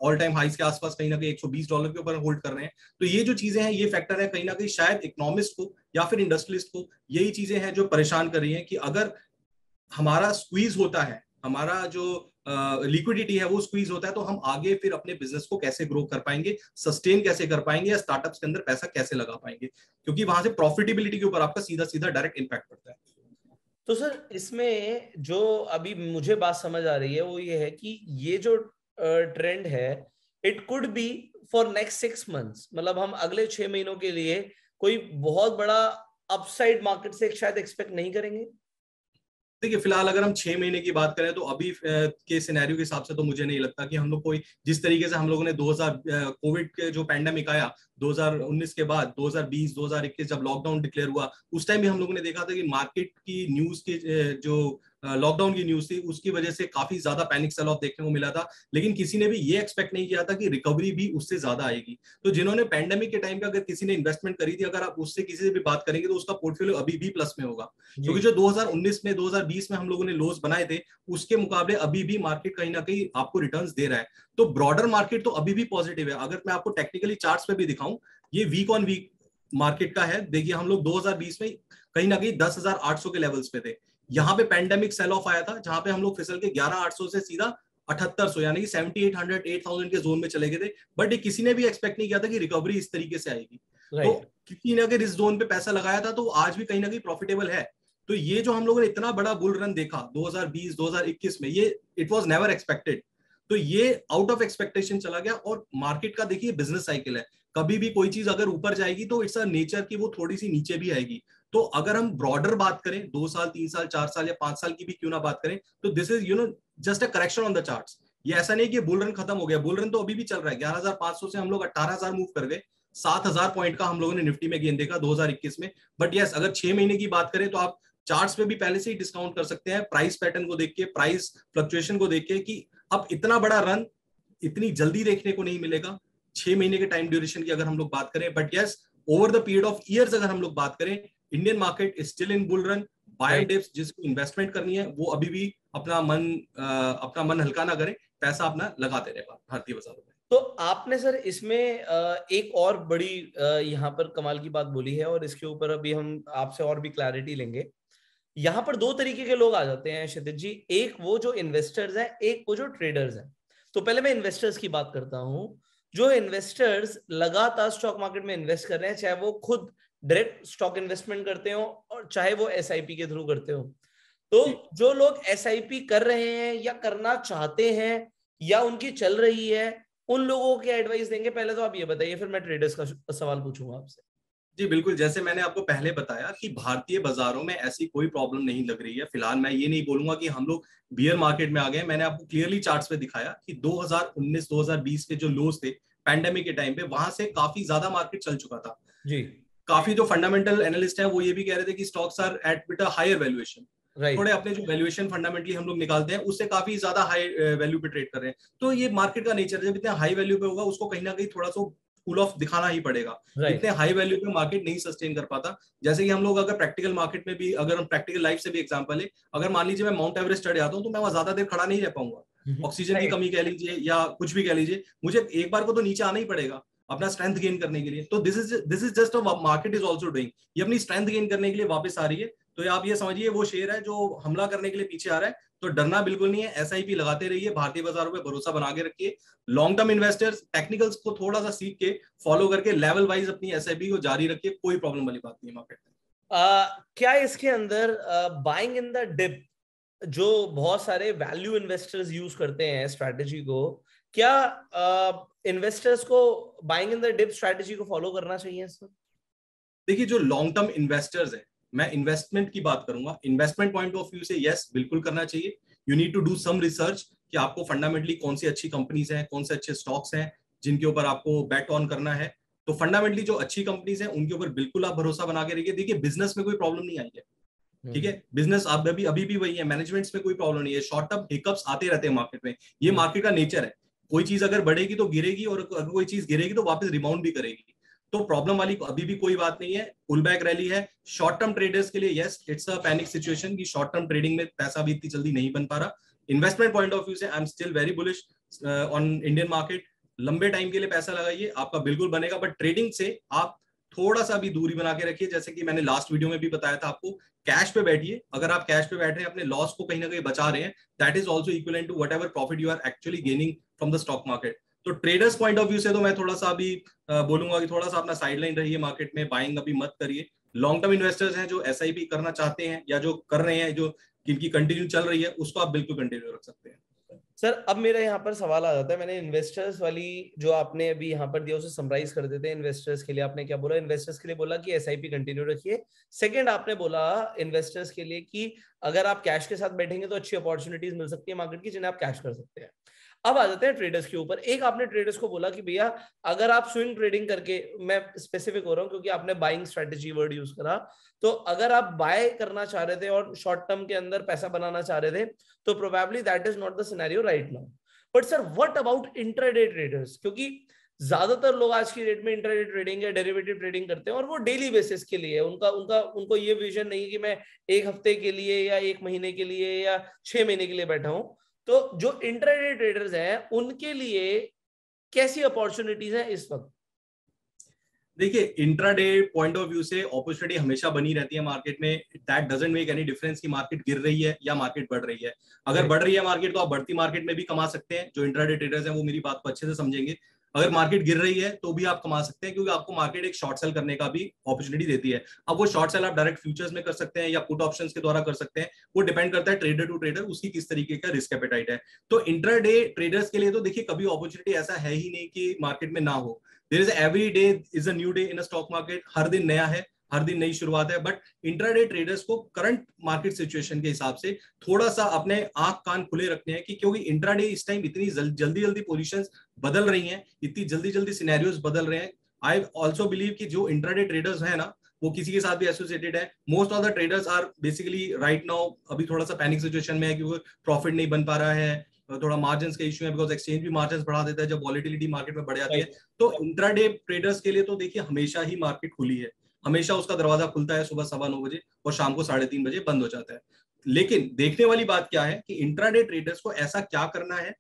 ऑल टाइम हाइस के आसपास कहीं ना कहीं $120 के ऊपर होल्ड कर रहे हैं। तो ये जो चीजें हैं ये फैक्टर है कहीं ना कहीं शायद इकोनॉमिस्ट को या फिर इंडस्ट्रियलिस्ट को यही चीजें हैं जो परेशान कर रही हैं कि अगर हमारा स्क्वीज होता है, हमारा जो लिक्विडिटी है वो स्क्वीज होता है, तो हम आगे फिर अपने बिजनेस को कैसे ग्रो कर पाएंगे, सस्टेन कैसे कर पाएंगे, या स्टार्टअप्स के अंदर पैसा कैसे लगा पाएंगे, क्योंकि वहां से प्रॉफिटेबिलिटी के ऊपर आपका सीधा सीधा डायरेक्ट इंपैक्ट पड़ता है। तो सर इसमें जो अभी मुझे बात समझ आ रही है वो ये है कि ये जो ट्रेंड है it could be for next 6 months, मतलब हम अगले 6 महीनों के लिए कोई बहुत बड़ा अपसाइड मार्केट से शायद एक्सपेक्ट नहीं करेंगे। देखिए फिलहाल अगर हम 6 महीने की बात करें तो अभी के सिनेरियो के हिसाब से तो मुझे नहीं लगता कि हम लोग कोई, जिस तरीके से हम लोगों ने 2000 कोविड के जो पैंडेमिक आया 2019 के बाद 2020 2021 जब लॉकडाउन डिक्लेयर हुआ, उस टाइम भी हम लोगों ने देखा था कि मार्केट की न्यूज की जो लॉकडाउन की न्यूज थी उसकी वजह से काफी ज्यादा पैनिक सेल ऑफ देखने को मिला था। लेकिन किसी ने भी ये एक्सपेक्ट नहीं किया था कि रिकवरी भी उससे ज्यादा आएगी। तो जिन्होंने पैंडेमिक के टाइम पे अगर किसी ने इन्वेस्टमेंट करी थी, अगर आप उससे किसी से भी बात करेंगे तो उसका पोर्टफोलियो अभी भी प्लस में होगा। क्योंकि जो 2019 में 2020 में हम लोगों ने लोस बनाए थे उसके मुकाबले अभी भी मार्केट कहीं ना कहीं आपको रिटर्न्स दे रहा है। तो ब्रॉडर मार्केट तो अभी भी पॉजिटिव है। अगर मैं आपको टेक्निकली चार्ट्स पे भी दिखाऊं, ये वीक ऑन वीक मार्केट का है। देखिए हम लोग 2020 में कहीं ना कहीं 10,800 के लेवल्स पे थे। यहाँ पे पैंडेमिक सेल ऑफ आया था जहां पे हम लोग फिसल के 11,800 से सीधा 7,800 यानी कि 7,800 8,000 के जोन में चले गए थे। बट ये किसी ने भी एक्सपेक्ट नहीं किया था कि रिकवरी इस तरीके से आएगी। तो किसी ने अगर इस जोन पे पैसा लगाया था तो आज भी कहीं ना कहीं प्रॉफिटेबल है। तो ये जो हम लोगों ने इतना बड़ा बुल रन देखा 2020 2021 में, ये इट वाज नेवर एक्सपेक्टेड। तो ये आउट ऑफ एक्सपेक्टेशन चला गया। और मार्केट का देखिए बिजनेस साइकिल है, कभी भी कोई चीज अगर ऊपर जाएगी तो इट्स अ नेचर की वो थोड़ी सी नीचे भी आएगी। तो अगर हम ब्रॉडर बात करें 2 साल 3 साल 4 साल या 5 साल की भी क्यों ना बात करें, तो this is just a correction on the charts. ये ऐसा नहीं कि बुल रन खत्म हो गया, बुल रन तो अभी भी चल रहा है। 11,500 से हम लोग 18,000 मूव कर गए, 7,000 पॉइंट का हम लोगों ने निफ्टी में गेन देखा 2021 में। बट यस, अगर 6 महीने की बात करें तो आप चार्ट्स पे भी पहले से ही डिस्काउंट कर सकते हैं, प्राइस पैटर्न को देख के, प्राइस फ्लक्चुएशन को देख के, कि अब इतना बड़ा रन इतनी जल्दी देखने को नहीं मिलेगा 6 महीने के टाइम ड्यूरेशन की अगर हम लोग बात करें। But yes, over the period of years अगर हम लोग बात करें, Indian market is still in bull run. Buy dips जिसको इन्वेस्टमेंट करनी है वो अभी भी अपना मन हल्का ना करे, पैसा अपना लगाते रहे भारतीय बाजारों में। तो आपने सर इसमें एक और बड़ी यहाँ पर कमाल की बात बोली है, और इसके ऊपर अभी हम आपसे और भी क्लैरिटी लेंगे। यहाँ पर दो तरीके के लोग आ जाते हैं क्षितिज जी, एक वो जो इन्वेस्टर्स हैं, एक वो जो ट्रेडर्स हैं। तो पहले मैं इन्वेस्टर्स की बात करता हूँ। जो इन्वेस्टर्स लगातार स्टॉक मार्केट में इन्वेस्ट कर रहे हैं, चाहे वो खुद डायरेक्ट स्टॉक इन्वेस्टमेंट करते हो और चाहे वो एसआईपी के थ्रू करते हो। तो जो लोग एसआईपी कर रहे हैं या करना चाहते हैं या उनकी चल रही है, उन लोगों की एडवाइस देंगे। पहले तो आप ये बताइए, फिर मैं ट्रेडर्स का सवाल पूछूंगा आपसे। जी बिल्कुल, जैसे मैंने आपको पहले बताया कि भारतीय बाजारों में ऐसी कोई प्रॉब्लम नहीं लग रही है फिलहाल। मैं ये नहीं बोलूंगा कि हम लोग बियर मार्केट में आ गए। मैंने आपको क्लियरली चार्ट्स पे दिखाया कि 2019 2020 के जो लोस थे पैंडेमिक के टाइम पे, वहां से काफी ज्यादा मार्केट चल चुका था। जी काफी जो फंडामेंटल एनालिस्ट हैं वो ये भी कह रहे थे कि stocks are at bit a higher valuation, थोड़े अपने जो वैल्यूएशन फंडामेंटली हम लोग निकालते हैं उससे काफी ज्यादा हाई वैल्यू पे ट्रेड कर रहे हैं। तो ये मार्केट का नेचर है, जब इतने हाई वैल्यू पे होगा उसको कहीं ना कहीं थोड़ा सा कूल ऑफ दिखाना ही पड़ेगा। इतने हाई वैल्यू पे मार्केट नहीं सस्टेन कर पाता। जैसे कि हम लोग अगर प्रैक्टिकल मार्केट में भी, अगर हम प्रैक्टिकल लाइफ से भी एग्जांपल है, अगर मान लीजिए मैं माउंट एवरेस्ट चढ़ जाता हूँ तो मैं वहां ज्यादा देर खड़ा नहीं रह पाऊंगा। ऑक्सीजन की कमी कह लीजिए या कुछ भी कह लीजिए, मुझे एक बार को तो नीचे आना ही पड़ेगा अपना स्ट्रेंथ गेन करने के लिए। तो this is just market is also doing, ये अपनी स्ट्रेंथ गेन करने के लिए वापस आ रही है। तो आप ये समझिए वो शेयर है जो हमला करने के लिए पीछे आ रहा है। तो डरना बिल्कुल नहीं है, एसआईपी लगाते रहिए, भारतीय बाजारों पे भरोसा बना के रखिए। लॉन्ग टर्म इन्वेस्टर्स टेक्निकल्स को थोड़ा सा सीख के फॉलो करके लेवल वाइज अपनी एसआईपी को जारी रखिए, कोई प्रॉब्लम वाली बात नहीं है मार्केट में। क्या इसके अंदर बाइंग इन द डिप जो बहुत सारे वैल्यू इन्वेस्टर्स यूज करते हैं स्ट्रैटेजी को, क्या इन्वेस्टर्स को buying in the dip strategy को फॉलो करना चाहिए सर? देखिए जो लॉन्ग टर्म इन्वेस्टर्स है, मैं इन्वेस्टमेंट की बात करूंगा, इन्वेस्टमेंट पॉइंट ऑफ व्यू से यस बिल्कुल करना चाहिए। You need to do some research कि आपको फंडामेंटली कौन सी अच्छी कंपनीज हैं, कौन से अच्छे स्टॉक्स हैं जिनके ऊपर आपको बेट ऑन करना है। तो फंडामेंटली जो अच्छी कंपनीज हैं उनके ऊपर बिल्कुल आप भरोसा बना के रखिए। देखिए बिजनेस में कोई प्रॉब्लम नहीं आई है, ठीक है, बिजनेस अभी भी वही है, मैनेजमेंट्स में कोई प्रॉब्लम नहीं है। शॉर्ट टर्म हिकअप्स आते रहते हैं मार्केट में, ये मार्केट का नेचर है। कोई चीज अगर बढ़ेगी तो गिरेगी और अगर कोई चीज गिरेगी तो वापस रिबाउंड भी करेगी। तो प्रॉब्लम वाली अभी भी कोई बात नहीं है, पुल बैक रैली है। शॉर्ट टर्म ट्रेडर्स के लिए yes it's a panic situation कि शॉर्ट टर्म ट्रेडिंग में पैसा भी इतनी जल्दी नहीं बन पा रहा। इन्वेस्टमेंट पॉइंट ऑफ व्यू से I am still very bullish on Indian market. लंबे टाइम के लिए पैसा लगाइए, आपका बिल्कुल बनेगा, बट ट्रेडिंग से आप थोड़ा सा भी दूरी बना के रखिए। जैसे कि मैंने लास्ट वीडियो में भी बताया था आपको, कैश पे बैठिए। अगर आप कैश पे बैठ रहे हैं, अपने लॉस को कहीं ना कहीं बचा रहे हैं, that is also equivalent to whatever profit you are actually gaining from the stock market. तो ट्रेडर्स पॉइंट ऑफ व्यू से तो मैं थोड़ा सा अभी बोलूंगा कि थोड़ा सा अपना साइडलाइन रहिए मार्केट में, बाइंग अभी मत करिए। लॉन्ग टर्म इन्वेस्टर्स हैं जो एसआईपी करना चाहते हैं या जो कर रहे हैं, जो जिनकी कंटिन्यू चल रही है, उसको आप बिल्कुल कंटिन्यू रख सकते हैं। सर अब मेरा यहाँ पर सवाल आ जाता है, मैंने इन्वेस्टर्स वाली जो आपने अभी यहाँ पर दिया उसे समराइज कर देते हैं। इन्वेस्टर्स के लिए आपने क्या बोला? इन्वेस्टर्स के लिए बोला कि एसआईपी कंटिन्यू रखिए। सेकंड आपने बोला इन्वेस्टर्स के लिए कि अगर आप कैश के साथ बैठेंगे तो अच्छी अपॉर्चुनिटीज मिल सकती है मार्केट की, जिन्हें आप कैश कर सकते हैं। अब आ जाते हैं ट्रेडर्स के ऊपर। एक आपने ट्रेडर्स को बोला कि भैया अगर आप स्विंग ट्रेडिंग करके, मैं स्पेसिफिक हो रहा हूं क्योंकि आपने बाइंग स्ट्रेटेजी वर्ड यूज करा, तो अगर आप बाय करना चाह रहे थे और शॉर्ट टर्म के अंदर पैसा बनाना चाह रहे थे तो probably that is not the scenario right now. But sir what about intraday traders? क्योंकि ज्यादातर लोग आज की डेट में इंट्राडे ट्रेडिंग या डेरिवेटिव ट्रेडिंग करते हैं और वो डेली बेसिस के लिए, उनका उनका उनको ये विजन नहीं है कि मैं एक हफ्ते के लिए या एक महीने के लिए या 6 महीने के लिए बैठा हूं। तो जो इंट्राडे ट्रेडर्स हैं उनके लिए कैसी अपॉर्चुनिटीज है इस वक्त? देखिए इंट्राडे पॉइंट ऑफ व्यू से अपॉर्चुनिटी हमेशा बनी रहती है मार्केट में। That doesn't make any difference कि मार्केट गिर रही है या मार्केट बढ़ रही है। अगर बढ़ रही है मार्केट तो आप बढ़ती मार्केट में भी कमा सकते हैं। जो इंट्राडे ट्रेडर्स हैं वो मेरी बात को अच्छे से समझेंगे। अगर मार्केट गिर रही है तो भी आप कमा सकते हैं, क्योंकि आपको मार्केट एक शॉर्ट सेल करने का भी अपॉर्चुनिटी देती है। अब वो शॉर्ट सेल आप डायरेक्ट फ्यूचर्स में कर सकते हैं या पुट ऑप्शंस के द्वारा कर सकते हैं, वो डिपेंड करता है ट्रेडर टू ट्रेडर, उसकी किस तरीके का रिस्क एपेटाइट है। तो इंट्राडे ट्रेडर्स के लिए तो देखिए कभी अपॉर्चुनिटी ऐसा है ही नहीं कि मार्केट में ना हो। There is every day is a new day in a stock market, हर दिन नया है, हर दिन नई शुरुआत है। बट इंट्राडे ट्रेडर्स को करंट मार्केट सिचुएशन के हिसाब से थोड़ा सा अपने आंख कान खुले रखने हैं, कि क्योंकि इंट्राडे इस टाइम इतनी जल्दी जल्दी पोजीशंस बदल रही हैं, इतनी जल्दी जल्दी सिनेरियोज बदल रहे हैं। आई ऑल्सो बिलीव कि जो इंट्राडे ट्रेडर्स है ना, वो किसी के साथ भी एसोसिएटेड है। Most of the traders are basically right now अभी थोड़ा सा पैनिक सिचुएशन में है, क्योंकि प्रॉफिट नहीं बन पा रहा है, थोड़ा मार्जिन का इश्यू है, बिकॉज एक्सचेंज भी मार्जिन बढ़ा देता है जब वॉलेटिलिटी मार्केट में बढ़ जाती है। तो इंट्राडे ट्रेडर्स के लिए तो देखिए हमेशा ही मार्केट खुली है, हमेशा उसका दरवाजा खुलता है सुबह 9:15 बजे और शाम को 3:30 बजे बंद हो जाता है। लेकिन देखने वाली बात क्या है कि इंट्राडे ट्रेडर्स को ऐसा क्या करना है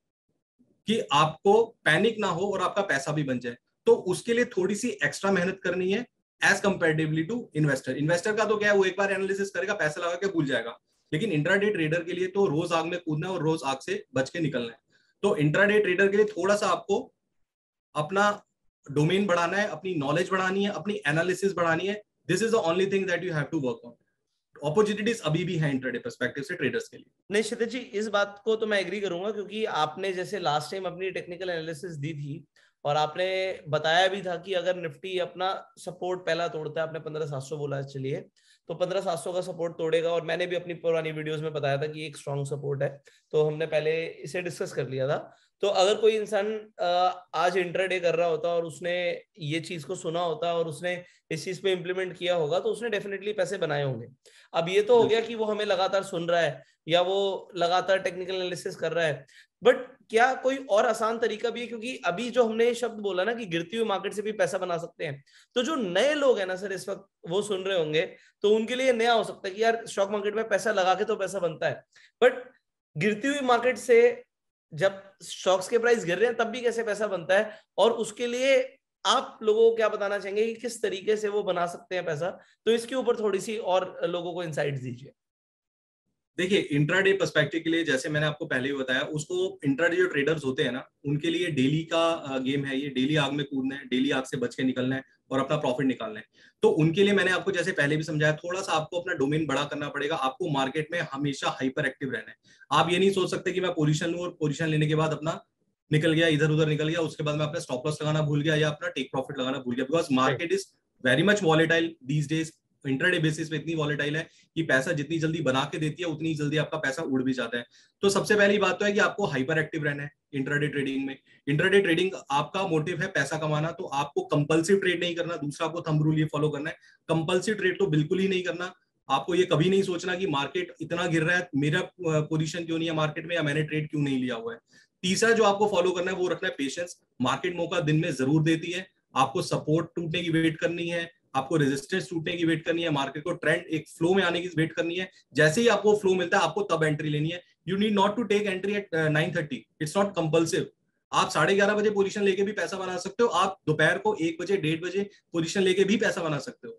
कि आपको पैनिक ना हो और आपका पैसा भी बन जाए। तो उसके लिए थोड़ी सी एक्स्ट्रा मेहनत करनी है as comparatively to investor. Investor का तो क्या है, वो एक बार एनालिसिस करेगा, पैसा लगा के भूल जाएगा। लेकिन इंट्राडे ट्रेडर के लिए तो रोज आग में कूदना है और रोज आग से बच के निकलना है। तो इंट्राडे ट्रेडर के लिए थोड़ा सा आपको अपना डोमेन बढ़ाना है, अपनी नॉलेज बढ़ानी है, अपनी एनालिसिस बढ़ानी है। This is the only thing that you have to work on. Opportunities अभी भी है इंट्राडे पर्सपेक्टिव से ट्रेडर्स के लिए। नहीं क्षितिज जी, इस बात को तो मैं एग्री करूंगा, क्योंकि आपने जैसे लास्ट टाइम अपनी टेक्निकल एनालिसिस दी थी और आपने बताया भी था कि अगर निफ्टी अपना सपोर्ट पहला तोड़ता है, आपने 15,700 बोला है, चलिए तो 15,700 का सपोर्ट तोड़ेगा, और मैंने भी अपनी पुरानी वीडियोस में बताया था कि एक स्ट्रॉन्ग सपोर्ट है, तो हमने पहले इसे डिस्कस कर लिया था। तो अगर कोई इंसान आज इंट्राडे कर रहा होता और उसने ये चीज को सुना होता और उसने इस चीज पे इम्प्लीमेंट किया होगा तो उसने डेफिनेटली पैसे बनाए होंगे। अब ये तो हो गया कि वो हमें लगातार सुन रहा है या वो लगातार टेक्निकल एनालिसिस कर रहा है, बट क्या कोई और आसान तरीका भी है? क्योंकि अभी जो हमने ये शब्द बोला ना कि गिरती हुई मार्केट से भी पैसा बना सकते हैं, तो जो नए लोग हैं ना सर इस वक्त वो सुन रहे होंगे, तो उनके लिए नया हो सकता है कि यार स्टॉक मार्केट में पैसा लगा के तो पैसा बनता है, बट गिरती हुई मार्केट से जब स्टॉक्स के प्राइस गिर रहे हैं तब भी कैसे पैसा बनता है, और उसके लिए आप लोगों को क्या बताना चाहेंगे कि किस तरीके से वो बना सकते हैं पैसा? तो इसके ऊपर थोड़ी सी और लोगों को इंसाइट्स दीजिए। देखिए, इंट्राडे पर्सपेक्टिव के लिए जैसे मैंने आपको पहले ही बताया, उसको इंट्राडे जो ट्रेडर्स होते हैं ना, उनके लिए डेली का गेम है, ये डेली आग में कूदना है, डेली आग से बच के निकलना है और अपना प्रॉफिट निकालना है। तो उनके लिए मैंने आपको जैसे पहले भी समझाया, थोड़ा सा आपको अपना डोमेन बड़ा करना पड़ेगा, आपको मार्केट में हमेशा हाइपर एक्टिव रहना है। आप ये नहीं सोच सकते कि मैं पोजीशन लूं और पोजीशन लेने के बाद अपना निकल गया, इधर उधर निकल गया, उसके बाद मैं अपना स्टॉप लॉस लगाना भूल गया या अपना टेक प्रॉफिट लगाना भूल गया, because market is very much volatile these days. Intraday basis पे इतनी वॉलेटाइल है कि पैसा जितनी जल्दी बना के देती है उतनी जल्दी आपका पैसा उड़ भी जाता है। तो सबसे पहली बात तो है कि आपको हाइपर एक्टिव रहना है इंट्राडे ट्रेडिंग में। इंट्राडे ट्रेडिंग आपका मोटिव है पैसा कमाना, तो आपको कंपल्सिव ट्रेड नहीं करना। दूसरा, आपको थंब रूल ये फॉलो करना है, कंपल्सिव ट्रेड तो बिल्कुल ही नहीं करना। आपको ये कभी नहीं सोचना कि मार्केट इतना गिर रहा है, मेरा पोजीशन क्यों नहीं है मार्केट में, या मैंने ट्रेड क्यों नहीं लिया हुआ है। तीसरा जो आपको फॉलो करना है वो रखना है पेशेंस। मार्केट मौका दिन में जरूर देती है, आपको सपोर्ट टूटने की वेट करनी है, आपको रेजिस्टेंस टूटने की वेट करनी है, मार्केट को ट्रेंड एक फ्लो में आने की वेट करनी है। जैसे ही आपको फ्लो मिलता है आपको तब एंट्री लेनी है। You need not to take entry at 9:30, it's not compulsive. आप 11:30 बजे पोजीशन लेके भी पैसा बना सकते हो, आप दोपहर को 1 बजे 1:30 बजे पोजीशन लेके भी पैसा बना सकते हो।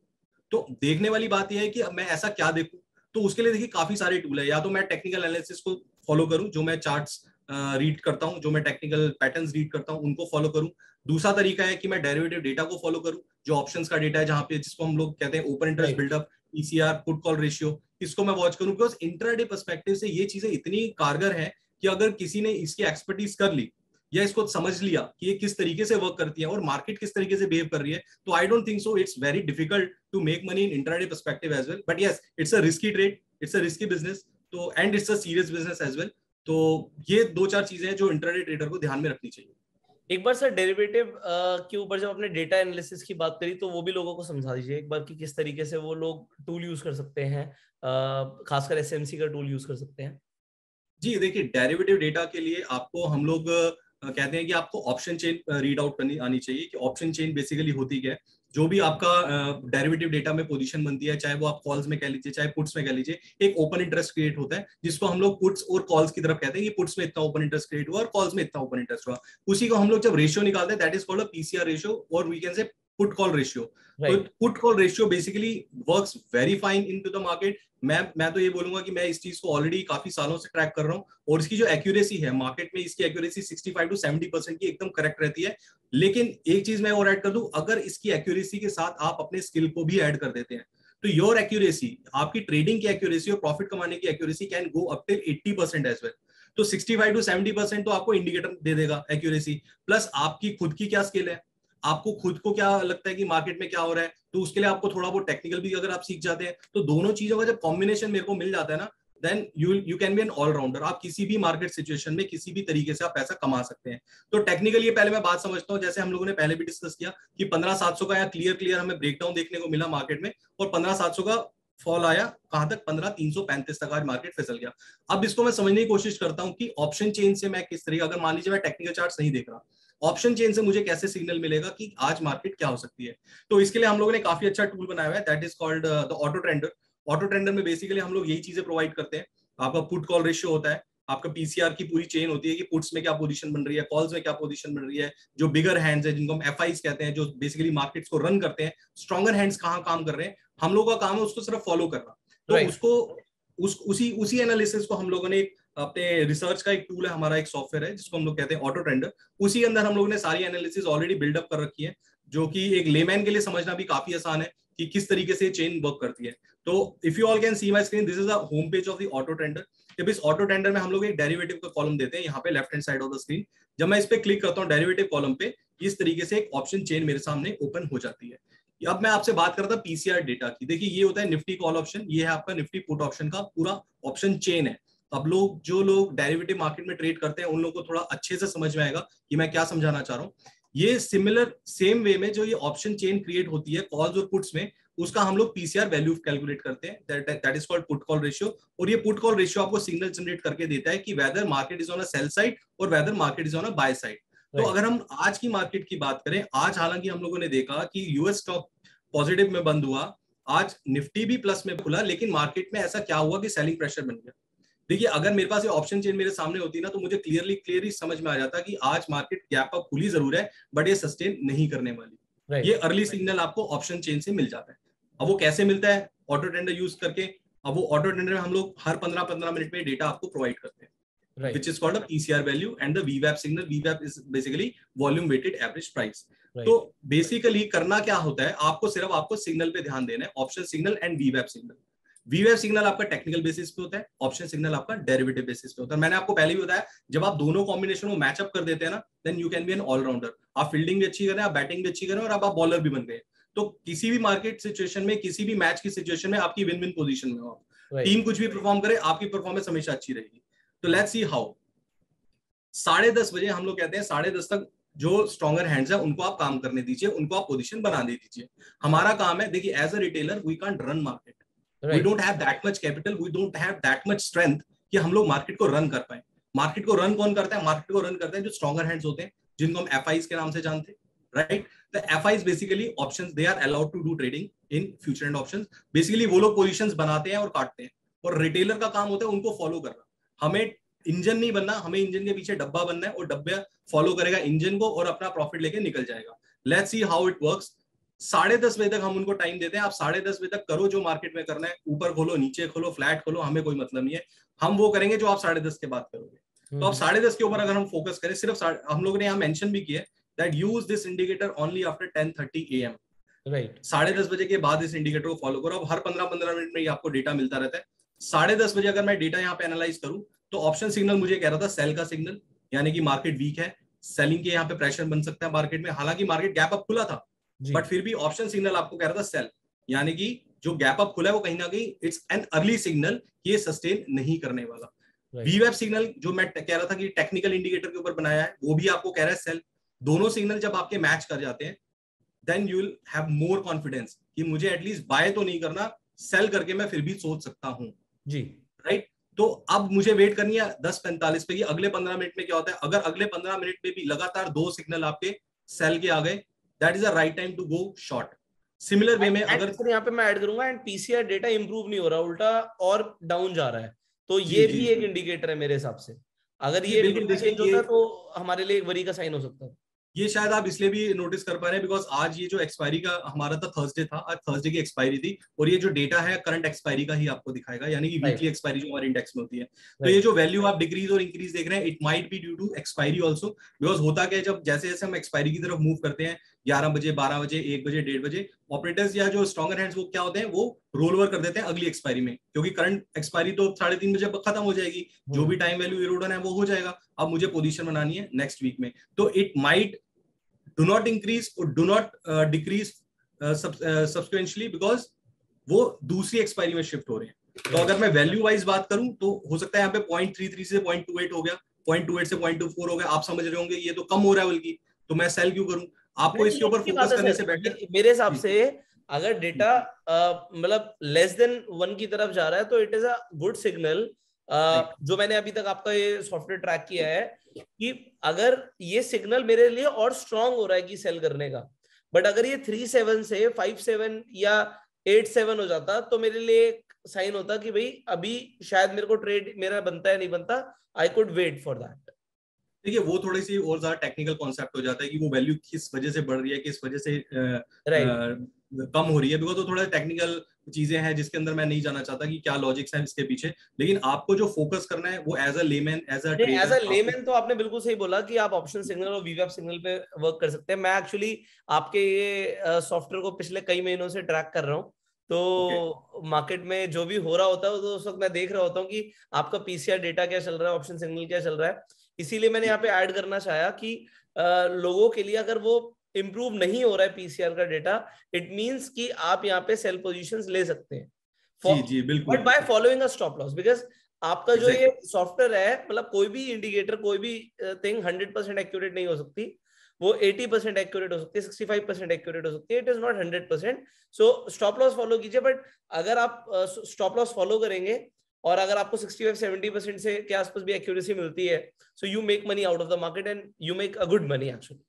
तो देखने वाली बात यह है कि अब मैं ऐसा क्या देखूं। तो उसके लिए देखिए काफी सारे टूल है, या तो मैं टेक्निकल एनालिसिस को फॉलो करूं, जो मैं चार्ट्स रीड करता हूं, जो मैं टेक्निकल पैटर्न्स रीड करता हूं उनको फॉलो करूं। दूसरा तरीका है कि मैं डेरिवेटिव डेटा को फॉलो करूं, जो ऑप्शंस का डेटा है, जहां पे जिसको हम लोग कहते हैं open interest buildup, PCR, put call ratio, इसको मैं वॉच करूं। बिकॉज इंट्राडे पर्सपेक्टिव से ये चीजें इतनी कारगर है कि अगर किसी ने इसकी एक्सपर्टीज कर ली या इसको समझ लिया कि ये किस तरीके से वर्क करती है और मार्केट किस तरीके से बिहेव कर रही है, तो I don't think so it's very difficult to make money in intraday perspective as well. But yes, it's a risky trade, it's a risky business, तो and it's a serious business as well. तो ये 2-4 चीजें हैं जो इंट्राडे ट्रेडर को ध्यान में रखनी चाहिए। एक बार सर डेरिवेटिव के ऊपर जब आपने डेटा एनालिसिस की बात करी तो वो भी लोगों को समझा दीजिए एक बार कि किस तरीके से वो लोग टूल यूज कर सकते हैं, खासकर एसएमसी का टूल यूज कर सकते हैं। जी देखिए, डेरिवेटिव डेटा के लिए आपको हम लोग कहते हैं कि आपको ऑप्शन चेन रीड आउट करनी आनी चाहिए कि ऑप्शन चेन बेसिकली होती क्या है। जो भी आपका डेरिवेटिव डेटा में पोजीशन बनती है, चाहे वो आप कॉल्स में कह लीजिए चाहे पुट्स में कह लीजिए, एक ओपन इंटरेस्ट क्रिएट होता है जिसको हम लोग पुट्स और कॉल्स की तरफ कहते हैं कि पुट्स में इतना ओपन इंटरेस्ट क्रिएट हुआ और कॉल्स में इतना ओपन इंटरेस्ट हुआ। उसी को हम लोग जब रेशियो निकालते हैं, that is called a PCR ratio, और we can say put call ratio. तो put call ratio basically works very fine into the market. मैं तो ये बोलूंगा कि मैं इस चीज को ऑलरेडी काफी सालों से ट्रैक कर रहा हूँ, और इसकी जो एक्यूरेसी है मार्केट में, इसकी एक्यूरेसी 65 to 70% की एकदम करेक्ट रहती है। लेकिन एक चीज मैं और ऐड कर दूं, अगर इसकी एक्यूरेसी के साथ आप अपने स्किल को भी ऐड कर देते हैं, तो योर एक्यूरेसी, आपकी ट्रेडिंग की एक्यूरेसी और प्रॉफिट कमाने की accuracy can go up till 80% as well. तो 65 to 70% तो आपको इंडिकेटर दे देगा एक्यूरेसी, प्लस आपकी खुद की क्या स्किल है, आपको खुद को क्या लगता है कि मार्केट में क्या हो रहा है, तो उसके लिए आपको थोड़ा बहुत टेक्निकल भी अगर आप सीख जाते हैं, तो दोनों चीजों का जब कॉम्बिनेशन मेरे को मिल जाता है ना, then you can be an allrounder. आप किसी भी मार्केट सिचुएशन में किसी भी तरीके से आप पैसा कमा सकते हैं। तो टेक्निकली पहले मैं बात समझता हूँ, जैसे हम लोगों ने पहले भी डिस्कस किया कि 15,700 का यहाँ क्लियर हमें ब्रेकडाउन देखने को मिला मार्केट में, और 15,700 का फॉल आया कहां तक, 15,335 तक आज मार्केट फिसल गया। अब इसको मैं समझने की कोशिश करता हूं कि ऑप्शन चेन से मैं किस तरीके, अगर मान लीजिए मैं टेक्निकल चार्ट नहीं देख रहा, ऑप्शन चेन से मुझे कैसे सिग्नल मिलेगा कि आज मार्केट क्या हो सकती है। तो इसके लिए हम लोगों ने काफी अच्छा टूल बनाया हुआ है, that is called the auto trender. Auto trender में बेसिकली हम लोग यही चीजें प्रोवाइड करते हैं। आपका पुट कॉल रेशियो होता है, आपका पीसीआर की पूरी चेन होती है कि पुट्स में क्या पोजीशन बन रही है, कॉल्स में क्या पोजीशन बन रही है, जो बिगर हैंड्स है जिनको हम एफआईज कहते हैं, जो बेसिकली मार्केट्स को रन करते हैं, स्ट्रॉन्गर हैंड्स कहाँ काम कर रहे हैं, हम लोगों का काम है उसको सिर्फ फॉलो करना। तो उसको उसी एनालिसिस को हम लोगों ने अपने रिसर्च का एक टूल है हमारा, एक सॉफ्टवेयर है जिसको हम लोग कहते हैं ऑटो ट्रेंडर, उसी अंदर हम लोगों ने सारी एनालिसिस ऑलरेडी बिल्डअप कर रखी है, जो कि एक लेमैन के लिए समझना भी काफी आसान है कि किस तरीके से चेन वर्क करती है। तो if you all can see my screen, this is the home page of the auto trender. जब इस ऑटो ट्रेंडर में हम लोग एक डेरिवेटिव का कॉलम देते हैं यहाँ पे left hand side of the screen, जब मैं इस पे क्लिक करता हूँ डेरिवेटिव कॉलम पे, इस तरीके से एक ऑप्शन चेन मेरे सामने ओपन हो जाती है। अब मैं आपसे बात करता पीसीआर डेटा की। देखिए ये होता है निफ्टी कॉल ऑप्शन, ये है आपका निफ्टी पुट ऑप्शन का पूरा ऑप्शन चेन है। अब जो लोग डेरिवेटिव मार्केट में ट्रेड करते हैं उन लोगों को थोड़ा अच्छे से समझ में आएगा कि मैं क्या समझाना चाह रहा हूँ। ये सिमिलर सेम वे में जो ये ऑप्शन चेन क्रिएट होती है कॉल्स और पुट्स में, उसका हम लोग पीसीआर वैल्यू कैलकुलेट करते हैं, that is called put call ratio. और ये पुट कॉल रेशियो आपको सिग्नल जनरेट करके देता है कि whether market is on a sell side और whether market is on a buy side. तो अगर हम आज की मार्केट की बात करें, आज हालांकि हम लोगों ने देखा कि यूएस स्टॉक पॉजिटिव में बंद हुआ, आज निफ्टी भी प्लस में खुला, लेकिन मार्केट में ऐसा क्या हुआ कि सेलिंग प्रेशर बन गया। देखिए अगर मेरे पास ये ऑप्शन चेन मेरे सामने होती ना तो मुझे क्लियरली समझ में आ जाता कि आज मार्केट गैप अप खुली जरूर है बट ये सस्टेन नहीं करने वाली। ये अर्ली सिग्नल आपको ऑप्शन चेन से मिल जाता है। अब वो कैसे मिलता है? ऑटो टेंडर यूज करके। अब वो ऑटो टेंडर में हम लोग हर 15-15 मिनट में डेटा आपको प्रोवाइड करते हैं, which is called a PCR value and the VWAP signal. VWAP is basically volume weighted average price. तो बेसिकली करना क्या होता है, आपको सिग्नल पे ध्यान देना है, option signal and VWAP signal. VWAP signal आपका टेक्निकल बेसिस पे होता है, ऑप्शन सिग्नल आपका डेरिवेटिव बेसिस पे होता है। मैंने आपको पहले भी बताया, जब आप दोनों कॉम्बिनेशन को मैचअप कर देते हैं ना, then you can be an allrounder. आप फील्डिंग भी अच्छी करें, आप बैटिंग भी अच्छी करें और अब आप बॉलर भी बन गए, तो किसी भी मार्केट सिचुएशन में, किसी भी मैच की सिचुएशन में आपकी विन विन पोजीशन में हो। टीम कुछ भी परफॉर्म करे, आपकी परफॉर्मेंस हमेशा अच्छी रहेगी। तो लेट्स सी हाउ। 10:30 बजे हम लोग कहते हैं 10:30 तक जो स्ट्रॉन्गर हैंड्स है उनको आप काम करने दीजिए, उनको आप पोजीशन बना दे दीजिए। हमारा काम है, देखिए as a retailer we can't run market, we don't have that much capital, we don't have that much strength कि हम लोग मार्केट को रन कर पाए। मार्केट को रन कौन करता है? मार्केट को रन करते हैं जो स्ट्रॉन्गर हैंड्स होते हैं, जिनको हम एफआईज के नाम से जानते हैं, right. The FIs basically options, they are allowed to do trading in future and options. Basically वो लोग पोजीशंस बनाते हैं और काटते हैं, और रिटेलर का काम होता है उनको फॉलो करना। हमें इंजन नहीं बनना, हमें इंजन के पीछे डब्बा बनना है और डब्बा फॉलो करेगा इंजन को और अपना प्रॉफिट लेके निकल जाएगा। Let's see how it works. 10:30 बजे तक हम उनको टाइम देते हैं, आप 10:30 बजे तक करो जो मार्केट में करना है, ऊपर खोलो, नीचे खोलो, फ्लैट खोलो, हमें कोई मतलब नहीं है। हम वो करेंगे जो आप 10:30 के बाद करोगे। तो आप 10:30 के ऊपर अगर हम फोकस करें, सिर्फ हम लोगों ने यहाँ मेंशन भी किया है that use this indicator only after 10:30 AM, right. 10:30 बजे के बाद इस इंडिकेटर को फॉलो करो। अब हर 15-15 मिनट में आपको डेटा मिलता रहता है। 10:30 बजे अगर मैं डेटा यहाँ पे एनालाइज करूं तो ऑप्शन सिग्नल मुझे कह रहा था सेल का सिग्नल, यानी कि मार्केट वीक है, सेलिंग के यहाँ पे प्रेशर बन सकता है मार्केट में। हालांकि मार्केट गैप अप खुला था, बट फिर भी ऑप्शन सिग्नल आपको कह रहा था सेल, यानी कि जो गैप अप खुला है वो कहीं ना कहीं इट्स एन अर्ली सिग्नल, ये सस्टेन नहीं करने वाला। वीवेप सिग्नल जो मैं कह रहा था कि टेक्निकल इंडिकेटर के ऊपर बनाया है, वो भी आपको कह रहा है सेल। दोनों सिग्नल जब आपके मैच कर जाते हैं, then you will have more confidence कि मुझे एटलीस्ट बाय तो नहीं करना, सेल करके मैं फिर भी सोच सकता हूं जी, राइट। तो अब मुझे वेट करनी है 10:45 पे कि अगले 15 मिनट में क्या होता है। अगर अगले 15 मिनट में भी लगातार 2 सिग्नल आपके सेल के आ गए, that is a right time to go short. Similar way में अगर यहाँ पे मैं ऐड करूंगा, एंड पीसीआर डेटा इंप्रूव नहीं हो रहा, उल्टा और डाउन जा रहा है, तो ये भी एक इंडिकेटर है मेरे हिसाब से। अगर ये बिल्कुल चेंज होता है तो हमारे लिए एक वरी का साइन हो सकता है। ये शायद आप इसलिए भी नोटिस कर पा रहे हैं बिकॉज आज ये जो एक्सपायरी का हमारा था, थर्सडे था, आज थर्सडे की एक्सपायरी थी, और ये जो डेटा है करंट एक्सपायरी का ही आपको दिखाएगा, यानी कि वीकली एक्सपायरी जो हमारे इंडेक्स में होती है। तो ये जो वैल्यू आप डिक्रीज और इंक्रीज देख रहे हैं, it might be due to expiry also. Because होता क्या है, जब जैसे जैसे हम एक्सपायरी की तरफ मूव करते हैं, 11 बजे, 12 बजे, 1 बजे, 1:30 बजे, ऑपरेटर्स या जो स्ट्रॉन्गर हैंड्स वो क्या होते हैं, वो रोल ओवर कर देते हैं अगली एक्सपायरी में, क्योंकि करंट एक्सपायरी तो 3:30 बजे खत्म हो जाएगी, जो भी टाइम वैल्यू इरोडन है वो हो जाएगा। अब मुझे पोजीशन बनानी है नेक्स्ट वीक में, तो it might do not increase or do not decrease subsequently because वो दूसरी एक्सपायरी में शिफ्ट हो रहे हैं। तो अगर मैं वैल्यू वाइज बात करूं तो हो सकता है यहाँ पे 0.33 से 0.28 हो गया, 0.28 से 0.24 हो गया। आप समझ रहे होंगे ये तो कम हो रहा है बल्कि, तो मैं सेल क्यों करूं? आपको इसके ऊपर फोकस करने से बेटर, मेरे हिसाब से अगर डेटा मतलब लेस देन 1 की तरफ जा रहा है तो it is a good signal. जो मैंने अभी तक आपका ये सॉफ्टवेयर ट्रैक किया है कि अगर ये सिग्नल मेरे लिए और स्ट्रांग हो रहा है कि सेल करने का, बट अगर ये 3.7 से 5.7 या 8.7 हो जाता तो मेरे लिए एक साइन होता कि भाई अभी शायद मेरे को ट्रेड मेरा बनता है नहीं बनता, I could wait for that. देखिए वो थोड़ी सी और ज्यादा टेक्निकल कॉन्सेप्ट हो जाता है कि वो वैल्यू किस वजह से बढ़ रही है, किस वजह से कम हो रही है, बिकॉज वो थोड़ा टेक्निकल चीजें हैं जिसके अंदर मैं नहीं जाना चाहता कि क्या लॉजिक्स हैं इसके पीछे। लेकिन आपको जो फोकस करना है वो as a layman, as a layman तो आपने बिल्कुल सही बोला कि आप ऑप्शन सिग्नल और वीवेप सिग्नल पे वर्क कर सकते हैं। मैं एक्चुअली आपके ये सॉफ्टवेयर को पिछले कई महीनों से ट्रैक कर रहा हूँ, तो मार्केट में जो भी हो रहा होता है तो उस वक्त मैं देख रहा होता हूँ कि आपका पीसीआर डेटा क्या चल रहा है, ऑप्शन सिग्नल क्या चल रहा है। इसीलिए मैंने यहाँ पे ऐड करना चाहा कि लोगों के लिए अगर वो इंप्रूव नहीं हो रहा है पीसीआर का डेटा, इट मींस कि आप यहाँ पे सेल पोजीशंस ले सकते हैं, जी जी बिल्कुल, but by following a stop loss. Because आपका जो ये सॉफ्टवेयर है, मतलब कोई भी इंडिकेटर, कोई भी थिंग 100% एक्यूरेट नहीं हो सकती, वो 80% एक्यूरेट हो सकती है, 65% एक्यूरेट हो सकती है, it is not 100%। So stop loss follow कीजिए, बट अगर आप स्टॉप लॉस फॉलो करेंगे और अगर आपको 65-70% से के आसपास भी एक्यूरेसी मिलती है, so you make money out of the market and you make a good money actually.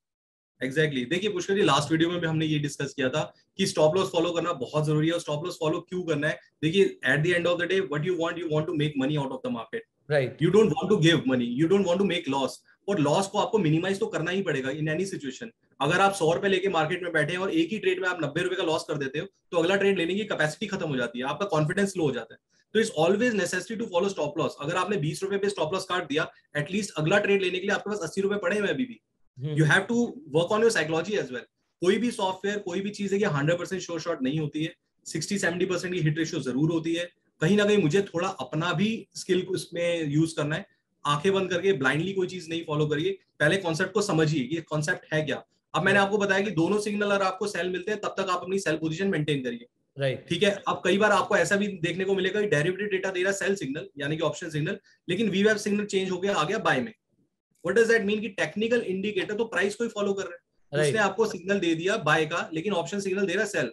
Exactly देखिए पुष्कर जी, लास्ट वीडियो में भी हमने ये डिस्कस किया था कि स्टॉप लॉस फॉलो करना बहुत जरूरी है। और स्टॉप लॉस फॉलो क्यों करना है? देखिए at the end of the day what you want to make money out of the market, right. You don't want to give money, you don't want to make loss. और लॉस को आपको मिनिमाइज तो करना ही पड़ेगा इन एनी सिचुएशन। अगर आप 100 रुपए लेके मार्केट में बैठे हैं और एक ही ट्रेड में आप 90 रुपए का लॉस कर देते हो, तो अगला ट्रेड लेने की कैपेसिटी खत्म हो जाती है, आपका कॉन्फिडेंस लो हो जाता है। तो it's always necessary to follow stop loss. अगर आपने 20 रुपए पे स्टॉप लॉस काट दिया, एटलीस्ट अगला ट्रेड लेने के लिए आपके पास 80 रुपए पड़े हुए अभी भी। You have to work on your psychology as well. कोई भी सॉफ्टवेयर, कोई भी चीज है कि 100% श्योर शॉट नहीं होती है, 60-70% की हिट रेशियो जरूर होती है। कहीं ना कहीं मुझे थोड़ा अपना भी स्किल उसमें यूज करना है। आंखें बंद करके ब्लाइंडली कोई चीज नहीं फॉलो करिए, पहले कॉन्सेप्ट को समझिए कि कॉन्सेप्ट है क्या। अब मैंने आपको बताया कि दोनों सिग्नल अगर आपको सेल मिलते हैं, तब तक आप अपनी सेल पोजीशन मेंटेन करिए, राइट। ठीक है। अब कई बार आपको ऐसा भी देखने को मिलेगा कि डेरिवेटिव डेटा दे रहा है सेल सिग्नल यानी कि ऑप्शन सिग्नल, लेकिन वीवैप सिग्नल चेंज हो गया, आ गया बाय में। What does that mean? कि टेक्निकल इंडिकेटर तो प्राइस को ही फॉलो कर रहे हैं, उसने आपको सिग्नल दे दिया बाय का, लेकिन ऑप्शन सिग्नल दे रहा है सेल,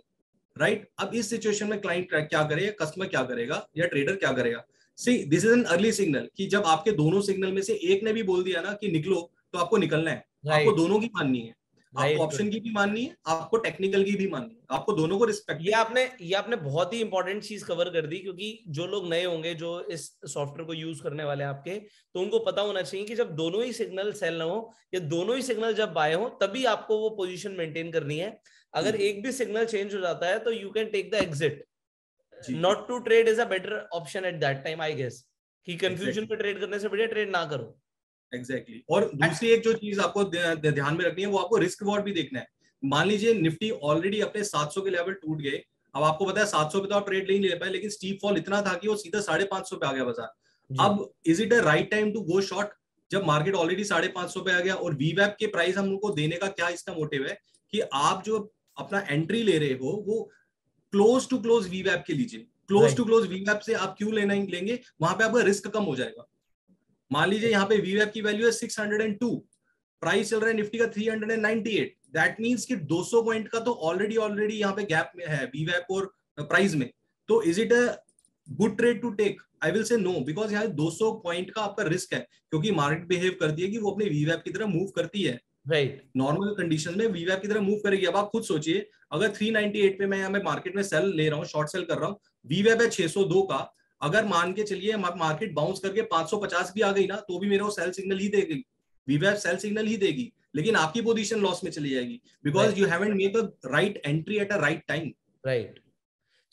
राइट। अब इस सिचुएशन में क्लाइंट क्या करेगा, कस्टमर क्या करेगा, या ट्रेडर क्या करेगा? See this is an early signal कि जब आपके दोनों सिग्नल में से एक ने भी बोल दिया ना कि निकलो, तो आपको निकलना है। आपको दोनों की माननी है, आपको ऑप्शन की भी माननी है, आपको टेक्निकल की भी माननी है, आपको दोनों को रिस्पेक्ट। ये आपने बहुत ही इंपॉर्टेंट चीज कवर कर दी, क्योंकि जो लोग नए होंगे जो इस सॉफ्टवेयर को यूज करने वाले आपके, तो उनको पता होना चाहिए कि जब दोनों ही सिग्नल सेल ना हो या दोनों ही सिग्नल जब बाय हो, तभी आपको वो पोजीशन मेंटेन करनी है। अगर एक भी सिग्नल चेंज हो जाता है तो you can take the exit. Not to trade is a better option at that time, I guess, कि कंफ्यूजन में ट्रेड करने से बढ़िया ट्रेड ना करो। एग्जैक्टली और दूसरी एक जो चीज आपको ध्यान में रखनी है, वो आपको रिस्क रिवॉर्ड भी देखना है। मान लीजिए निफ्टी ऑलरेडी अपने 700 के लेवल टूट गए, अब आपको पता है 700 पे तो आप ट्रेड नहीं ले पाए, लेकिन स्टीप फॉल इतना था कि वो सीधा 550 पे आ गया बाजार। अब is it a right time to go short जब मार्केट ऑलरेडी 550 पे आ गया? और वीवैप के प्राइस हमको देने का क्या इसका मोटिव है कि आप जो अपना एंट्री ले रहे हो वो क्लोज टू क्लोज वीवैप के लीजिए। क्लोज टू क्लोज वीवैप से आप क्यों लेंगे? वहां पे आपका रिस्क कम हो जाएगा। मान लीजिए यहाँ पे वीवैप की वैल्यू है 602, प्राइस चल रहा है निफ्टी का 398, दैट मींस कि 200 पॉइंट का तो ऑलरेडी यहाँ पे गैप में है वीवैप और प्राइस में। तो is it a good trade to take? I will say no, because यहाँ 200 पॉइंट का आपका रिस्क है, क्योंकि मार्केट बिहेव करती है कि वो अपने वीवैप की तरह मूव करती है, राइट। नॉर्मल कंडीशन में वीवैप की तरह मूव करेगी। अब आप खुद सोचिए, अगर 398 पे मैं यहाँ पे मार्केट में सेल ले रहा हूँ, शॉर्ट सेल कर रहा हूँ, वीवैप है 602 का, अगर मान के चलिए मार्केट बाउंस करके 550 भी आ गई ना, तो भी मेरे को सेल सिग्नल ही देगी, वीवैप सेल सिग्नल ही देगी, लेकिन आपकी पोजीशन लॉस में चली जाएगी, because you haven't made the right entry at a right time, right.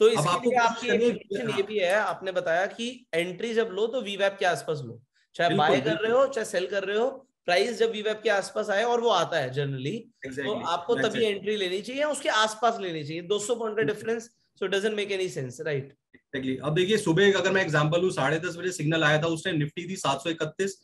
तो इसके आपको लिए आपकी एक करनी सजेशन ये भी है, आपने बताया कि एंट्री जब लो तो वीवैप के आसपास लो, चाहे बाय कर रहे हो चाहे सेल कर रहे हो, प्राइस जब वीवैप के आसपास आए, और वो आता है जनरली, तो आपको तभी एंट्री लेनी चाहिए, उसके आसपास लेनी चाहिए। 200 पॉइंट का difference, so it doesn't make any sense, right. Exactly. अब देखिए सुबह अगर मैं एग्जांपल लूं, 10:30 बजे सिग्नल आया था, उस टाइम निफ्टी थी 731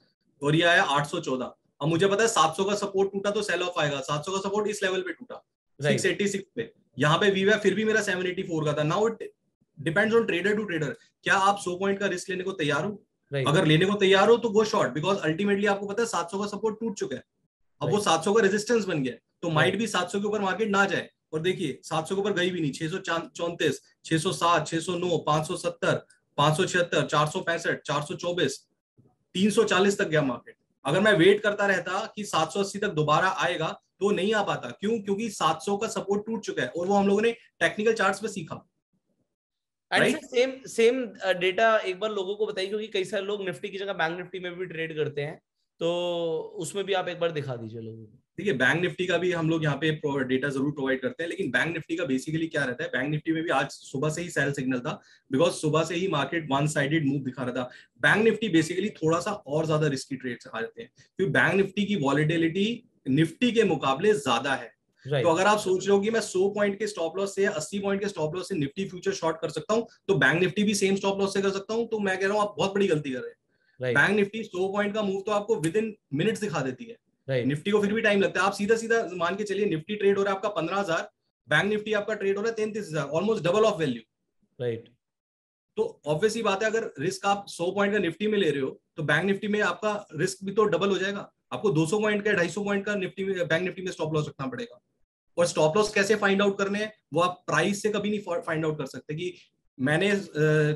और ये आया 814। अब मुझे पता है 700 का सपोर्ट टूटा तो सेल ऑफ आएगा, 700 का सपोर्ट इस लेवल पे टूटा 686 पे, यहाँ पे वीवैप फिर भी मेरा 784 का था। Now it depends on trader to trader, क्या आप 100 पॉइंट का रिस्क लेने को तैयार हो? अगर लेने को तैयार हो तो गो शॉर्ट, बिकॉज अल्टीमेटली आपको पता है 700 का सपोर्ट टूट चुका है, अब वो 700 का रेजिस्टेंस बन गया, तो माइट भी 700 के ऊपर मार्केट ना जाए। और देखिए 700 के ऊपर गई भी नहीं, 634, 607, 609, 570, 576, 465, 424, 340 तक गया मार्केट। अगर मैं वेट करता रहता कि 780 तक दोबारा आएगा, तो नहीं आ पाता। क्यों? क्योंकि 700 का सपोर्ट टूट चुका है, और वो हम लोगों ने टेक्निकल चार्ट्स पे सीखा। एंड सेम डेटा एक बार लोगों को बताइए, क्योंकि कई सारे लोग निफ्टी की जगह बैंक निफ्टी में भी ट्रेड करते हैं, तो उसमें भी आप एक बार दिखा दीजिए लोगों को। देखिए बैंक निफ्टी का भी हम लोग यहाँ पे डेटा जरूर प्रोवाइड करते हैं, लेकिन बैंक निफ्टी का बेसिकली क्या रहता है, बैंक निफ्टी में भी आज सुबह से ही सेल सिग्नल था, बिकॉज सुबह से ही मार्केट वन साइडेड मूव दिखा रहा था। बैंक निफ्टी बेसिकली थोड़ा सा और ज्यादा रिस्की ट्रेड्स आ जाते हैं, क्योंकि बैंक निफ्टी की वॉलिटिलिटी निफ्टी के मुकाबले ज्यादा है। तो अगर आप सोच रहे हो कि मैं 100 पॉइंट के स्टॉप लॉस से या 80 पॉइंट के स्टॉप लॉस से निफ्टी फ्यूचर शॉर्ट कर सकता हूं, तो बैंक निफ्टी भी सेम स्टॉप लॉस से कर सकता हूं, तो मैं कह रहा हूं आप बहुत बड़ी गलती कर रहे हैं। बैंक निफ्टी 100 पॉइंट का मूव तो आपको विद इन मिनट्स दिखा देती है, निफ्टी को फिर भी टाइम लगता है। आप सीधा सीधा मान के चलिए निफ्टी ट्रेड हो रहा है आपका 15,000, बैंक निफ्टी आपका ट्रेड हो रहा है 33,000, almost double of value, right. तो ऑब्वियसली बात है, अगर रिस्क आप 100 पॉइंट का निफ्टी में ले रहे हो तो बैंक निफ्टी में आपका रिस्क भी तो डबल हो जाएगा। आपको 200 पॉइंट का 250 पॉइंट का निफ्टी में, बैंक निफ्टी में स्टॉप लॉस रखना पड़ेगा। और स्टॉप लॉस कैसे फाइंड आउट करने हैं वो आप प्राइस से कभी नहीं फाइंड आउट कर सकते कि मैंने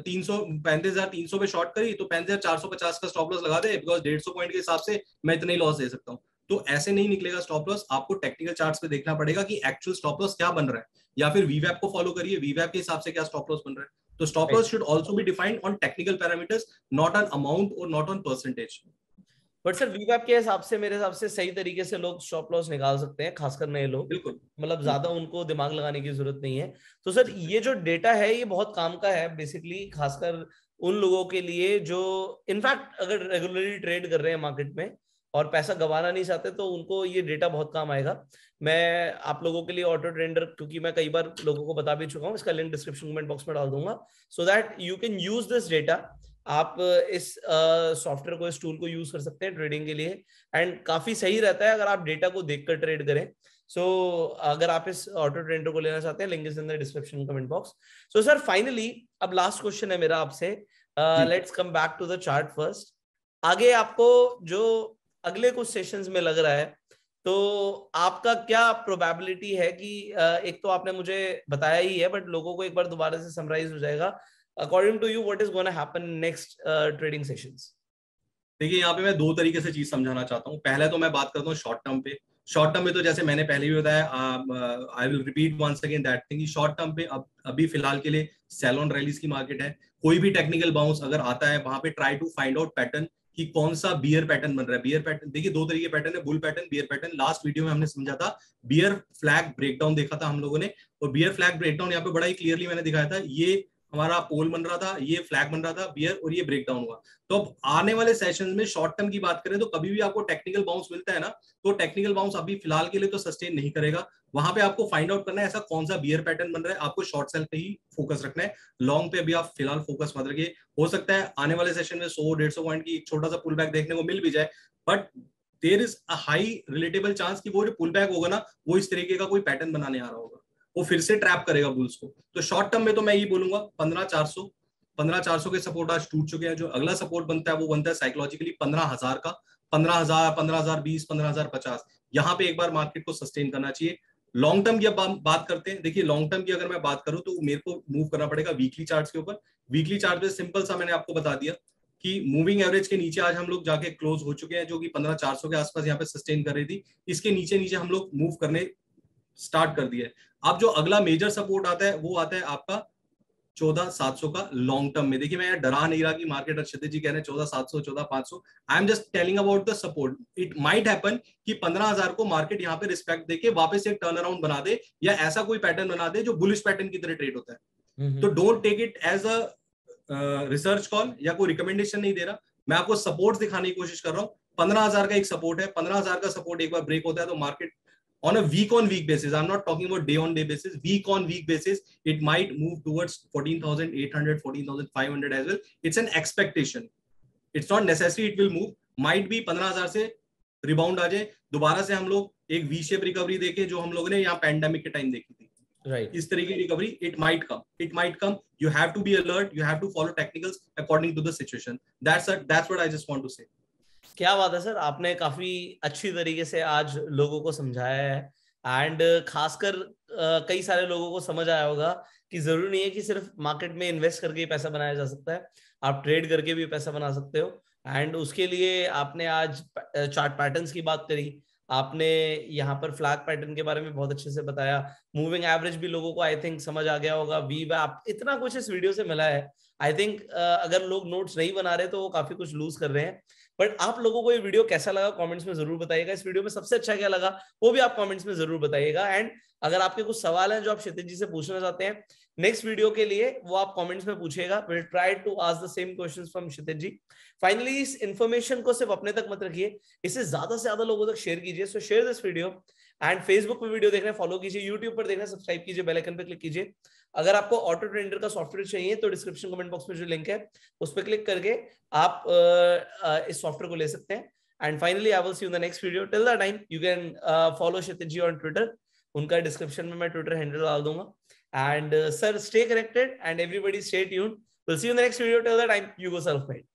35,300 पे शॉर्ट करी तो 35,450 का स्टॉप लॉस लगा दे, बिकॉज 150 पॉइंट के हिसाब से मैं इतना ही लॉस दे सकता हूँ। तो ऐसे नहीं निकलेगा स्टॉप लॉस। आपको टेक्निकल चार्ट्स पे देखना पड़ेगा कि एक्चुअल स्टॉप लॉस क्या बन रहा है, या फिर वीवैप को फॉलो करिए, वीवैप के हिसाब से क्या स्टॉप लॉस बन रहा है। तो stop loss should also be defined on technical parameters, not on amount और not on percentage. But sir वीवैप के हिसाब से, मेरे हिसाब से सही तरीके से लोग स्टॉप लॉस निकाल सकते हैं, खासकर नए लोग। बिल्कुल, मतलब ज्यादा उनको दिमाग लगाने की जरूरत नहीं है। तो सर ये जो डेटा है ये बहुत काम का है बेसिकली, खासकर उन लोगों के लिए जो इनफैक्ट अगर रेगुलरली ट्रेड कर रहे हैं मार्केट में और पैसा गंवाना नहीं चाहते, तो उनको ये डेटा बहुत काम आएगा। मैं आप लोगों के लिए ऑटो ट्रेंडर, क्योंकि मैं कई बार लोगों को बता भी चुका हूँ, इसका लिंक डिस्क्रिप्शन कमेंट बॉक्स में डाल दूंगा, so that you can use this data. आप इस सॉफ्टवेयर को, इस टूल को यूज कर सकते हैं ट्रेडिंग के लिए, एंड काफी सही रहता है अगर आप डेटा को देखकर ट्रेड करें। सो अगर आप इस ऑटो ट्रेंडर को लेना चाहते हैं, link is in the description comment box. So sir finally अब लास्ट क्वेश्चन है मेरा आपसे, let's come back to the chart first. आगे आपको जो अगले कुछ सेशंस में लग रहा है, तो आपका क्या प्रोबेबिलिटी है कि एक तो आपने मुझे बताया ही है, बट लोगों को एक बार दोबारा से समराइज हो जाएगा, according to you what is gonna happen next trading sessions? देखिए यहाँ पे मैं दो तरीके से चीज समझाना चाहता हूँ। पहले तो मैं बात करता हूँ शॉर्ट टर्म पे। शॉर्ट टर्म में तो जैसे मैंने पहले भी बताया, I will repeat once again that thing, short term पे अभी फिलहाल के लिए सेल ऑन रैलीज की मार्केट है। कोई भी टेक्निकल बाउंस अगर आता है वहां पे try to find out pattern कि कौन सा बियर पैटर्न बन रहा है। बियर पैटर्न देखिए दो तरीके पैटर्न है, bull pattern, bear pattern. Last video में हमने समझा था, बियर फ्लैग ब्रेकडाउन देखा था हम लोगों ने, और बियर फ्लैग ब्रेकडाउन यहाँ पे बड़ा ही क्लियरली मैंने दिखाया था। ये हमारा पोल बन रहा था, ये फ्लैग बन रहा था बियर, और ये ब्रेकडाउन हुआ। तो अब आने वाले सेशंस में शॉर्ट टर्म की बात करें तो कभी भी आपको टेक्निकल बाउंस मिलता है ना, तो टेक्निकल बाउंस अभी फिलहाल के लिए तो सस्टेन नहीं करेगा। वहां पे आपको फाइंड आउट करना है ऐसा कौन सा बियर पैटर्न बन रहा है। आपको शॉर्ट सेल पे ही फोकस रखना है, लॉन्ग पे अभी आप फिलहाल फोकस मत रखिए। हो सकता है आने वाले सेशन में 100-150 पॉइंट की छोटा सा पुल बैक देखने को मिल भी जाए, but there is a high relatable chance कि वो जो पुल बैक होगा ना, वो इस तरीके का कोई पैटर्न बनाने आ रहा होगा, वो फिर से ट्रैप करेगा बुल्स को। तो शॉर्ट टर्म में तो मैं ये बोलूंगा 15,400 के सपोर्ट आज टूट चुके हैं। जो अगला सपोर्ट बनता है वो बनता है साइकोलॉजिकली 15,000 का। 15,000, 15,020, 15,050, यहाँ पे एक बार मार्केट को सस्टेन करना चाहिए। लॉन्ग टर्म की अब बात करते हैं। देखिए लॉन्ग टर्म की अगर मैं बात करूं तो मेरे को मूव करना पड़ेगा वीकली चार्ट्स के ऊपर। वीकली चार्ट पे सिंपल सा मैंने आपको बता दिया कि मूविंग एवरेज के नीचे आज हम लोग जाके क्लोज हो चुके हैं, जो कि 15,400 के आसपास यहाँ पे सस्टेन कर रही थी। इसके नीचे नीचे हम लोग मूव करने स्टार्ट कर दिया है। अब जो अगला मेजर सपोर्ट आता है वो आता है आपका 14,700 का लॉन्ग टर्म में। देखिए मैं डरा नहीं रहा कि मार्केट अच्छे जी कह रहे हैं 14,700, 14,500। I am just telling about the support. It might happen कि 15,000 को मार्केट यहाँ पे रिस्पेक्ट देके वापस एक टर्न अराउंड बना दे, या ऐसा कोई पैटर्न बना दे जो बुलिश पैटर्न की तरह ट्रेड होता है। तो don't take it as a research call या कोई रिकमेंडेशन नहीं दे रहा, मैं आपको सपोर्ट दिखाने की कोशिश कर रहा हूँ। 15,000 का एक सपोर्ट है, 15,000 का सपोर्ट एक बार ब्रेक होता है तो market on a week on week basis, I'm not talking about day on day basis, week on week basis, it might move towards 14,800, 14,500 as well. It's an expectation, it's not necessary it will move. might be 15,000 से रिबाउंड आ जाए, दोबारा से हम लोग एक वी शेप रिकवरी देखें जो हम लोगों ने यहाँ पैंडेमिक के टाइम देखी थी। राइट, इस तरीके की recovery it might come. You have to be alert, you have to follow technicals according to the situation. That's what I just want to say. क्या बात है सर, आपने काफी अच्छी तरीके से आज लोगों को समझाया है। एंड खासकर कई सारे लोगों को समझ आया होगा कि जरूरी नहीं है कि सिर्फ मार्केट में इन्वेस्ट करके ही पैसा बनाया जा सकता है, आप ट्रेड करके भी पैसा बना सकते हो। एंड उसके लिए आपने आज चार्ट पैटर्न्स की बात करी, आपने यहाँ पर फ्लैग पैटर्न के बारे में बहुत अच्छे से बताया, मूविंग एवरेज भी लोगों को आई थिंक समझ आ गया होगा, वी वैप, इतना कुछ इस वीडियो से मिला है। आई थिंक अगर लोग नोट्स नहीं बना रहे तो वो काफी कुछ लूज कर रहे हैं। बट आप लोगों को ये वीडियो कैसा लगा कमेंट्स में जरूर बताइएगा। इस वीडियो में सबसे अच्छा क्या लगा वो भी आप कमेंट्स में जरूर बताइएगा। एंड अगर आपके कुछ सवाल हैं जो आप क्षितिज जी से पूछना चाहते हैं नेक्स्ट वीडियो के लिए, वो आप कमेंट्स में पूछिएगा। Will try to ask the same questions from Kshitij ji. Finally इस इन्फॉर्मेशन को सिर्फ अपने तक मत रखिए, इसे ज्यादा से ज्यादा लोगों तक शेयर कीजिए। सो share this video. And Facebook पे वीडियो देखना फॉलो कीजिए, यूट्यूब पर देखना सब्सक्राइब कीजिए, बेल आइकन पे क्लिक कीजिए। अगर आपको ऑटो ट्रेंडर का सॉफ्टवेयर चाहिए तो डिस्क्रिप्शन कमेंट बॉक्स में जो लिंक है उस पर क्लिक करके आप इस सॉफ्टवेयर को ले सकते हैं। And finally, I will see you in the next video. Till that time, you can follow Kshitij ji on Twitter. उनका डिस्क्रिप्शन में मैं ट्विटर हैंडल डाल दूंगा। And sir, stay connected and everybody stay tuned We'll see you in the next video. Till the time, you go self-made.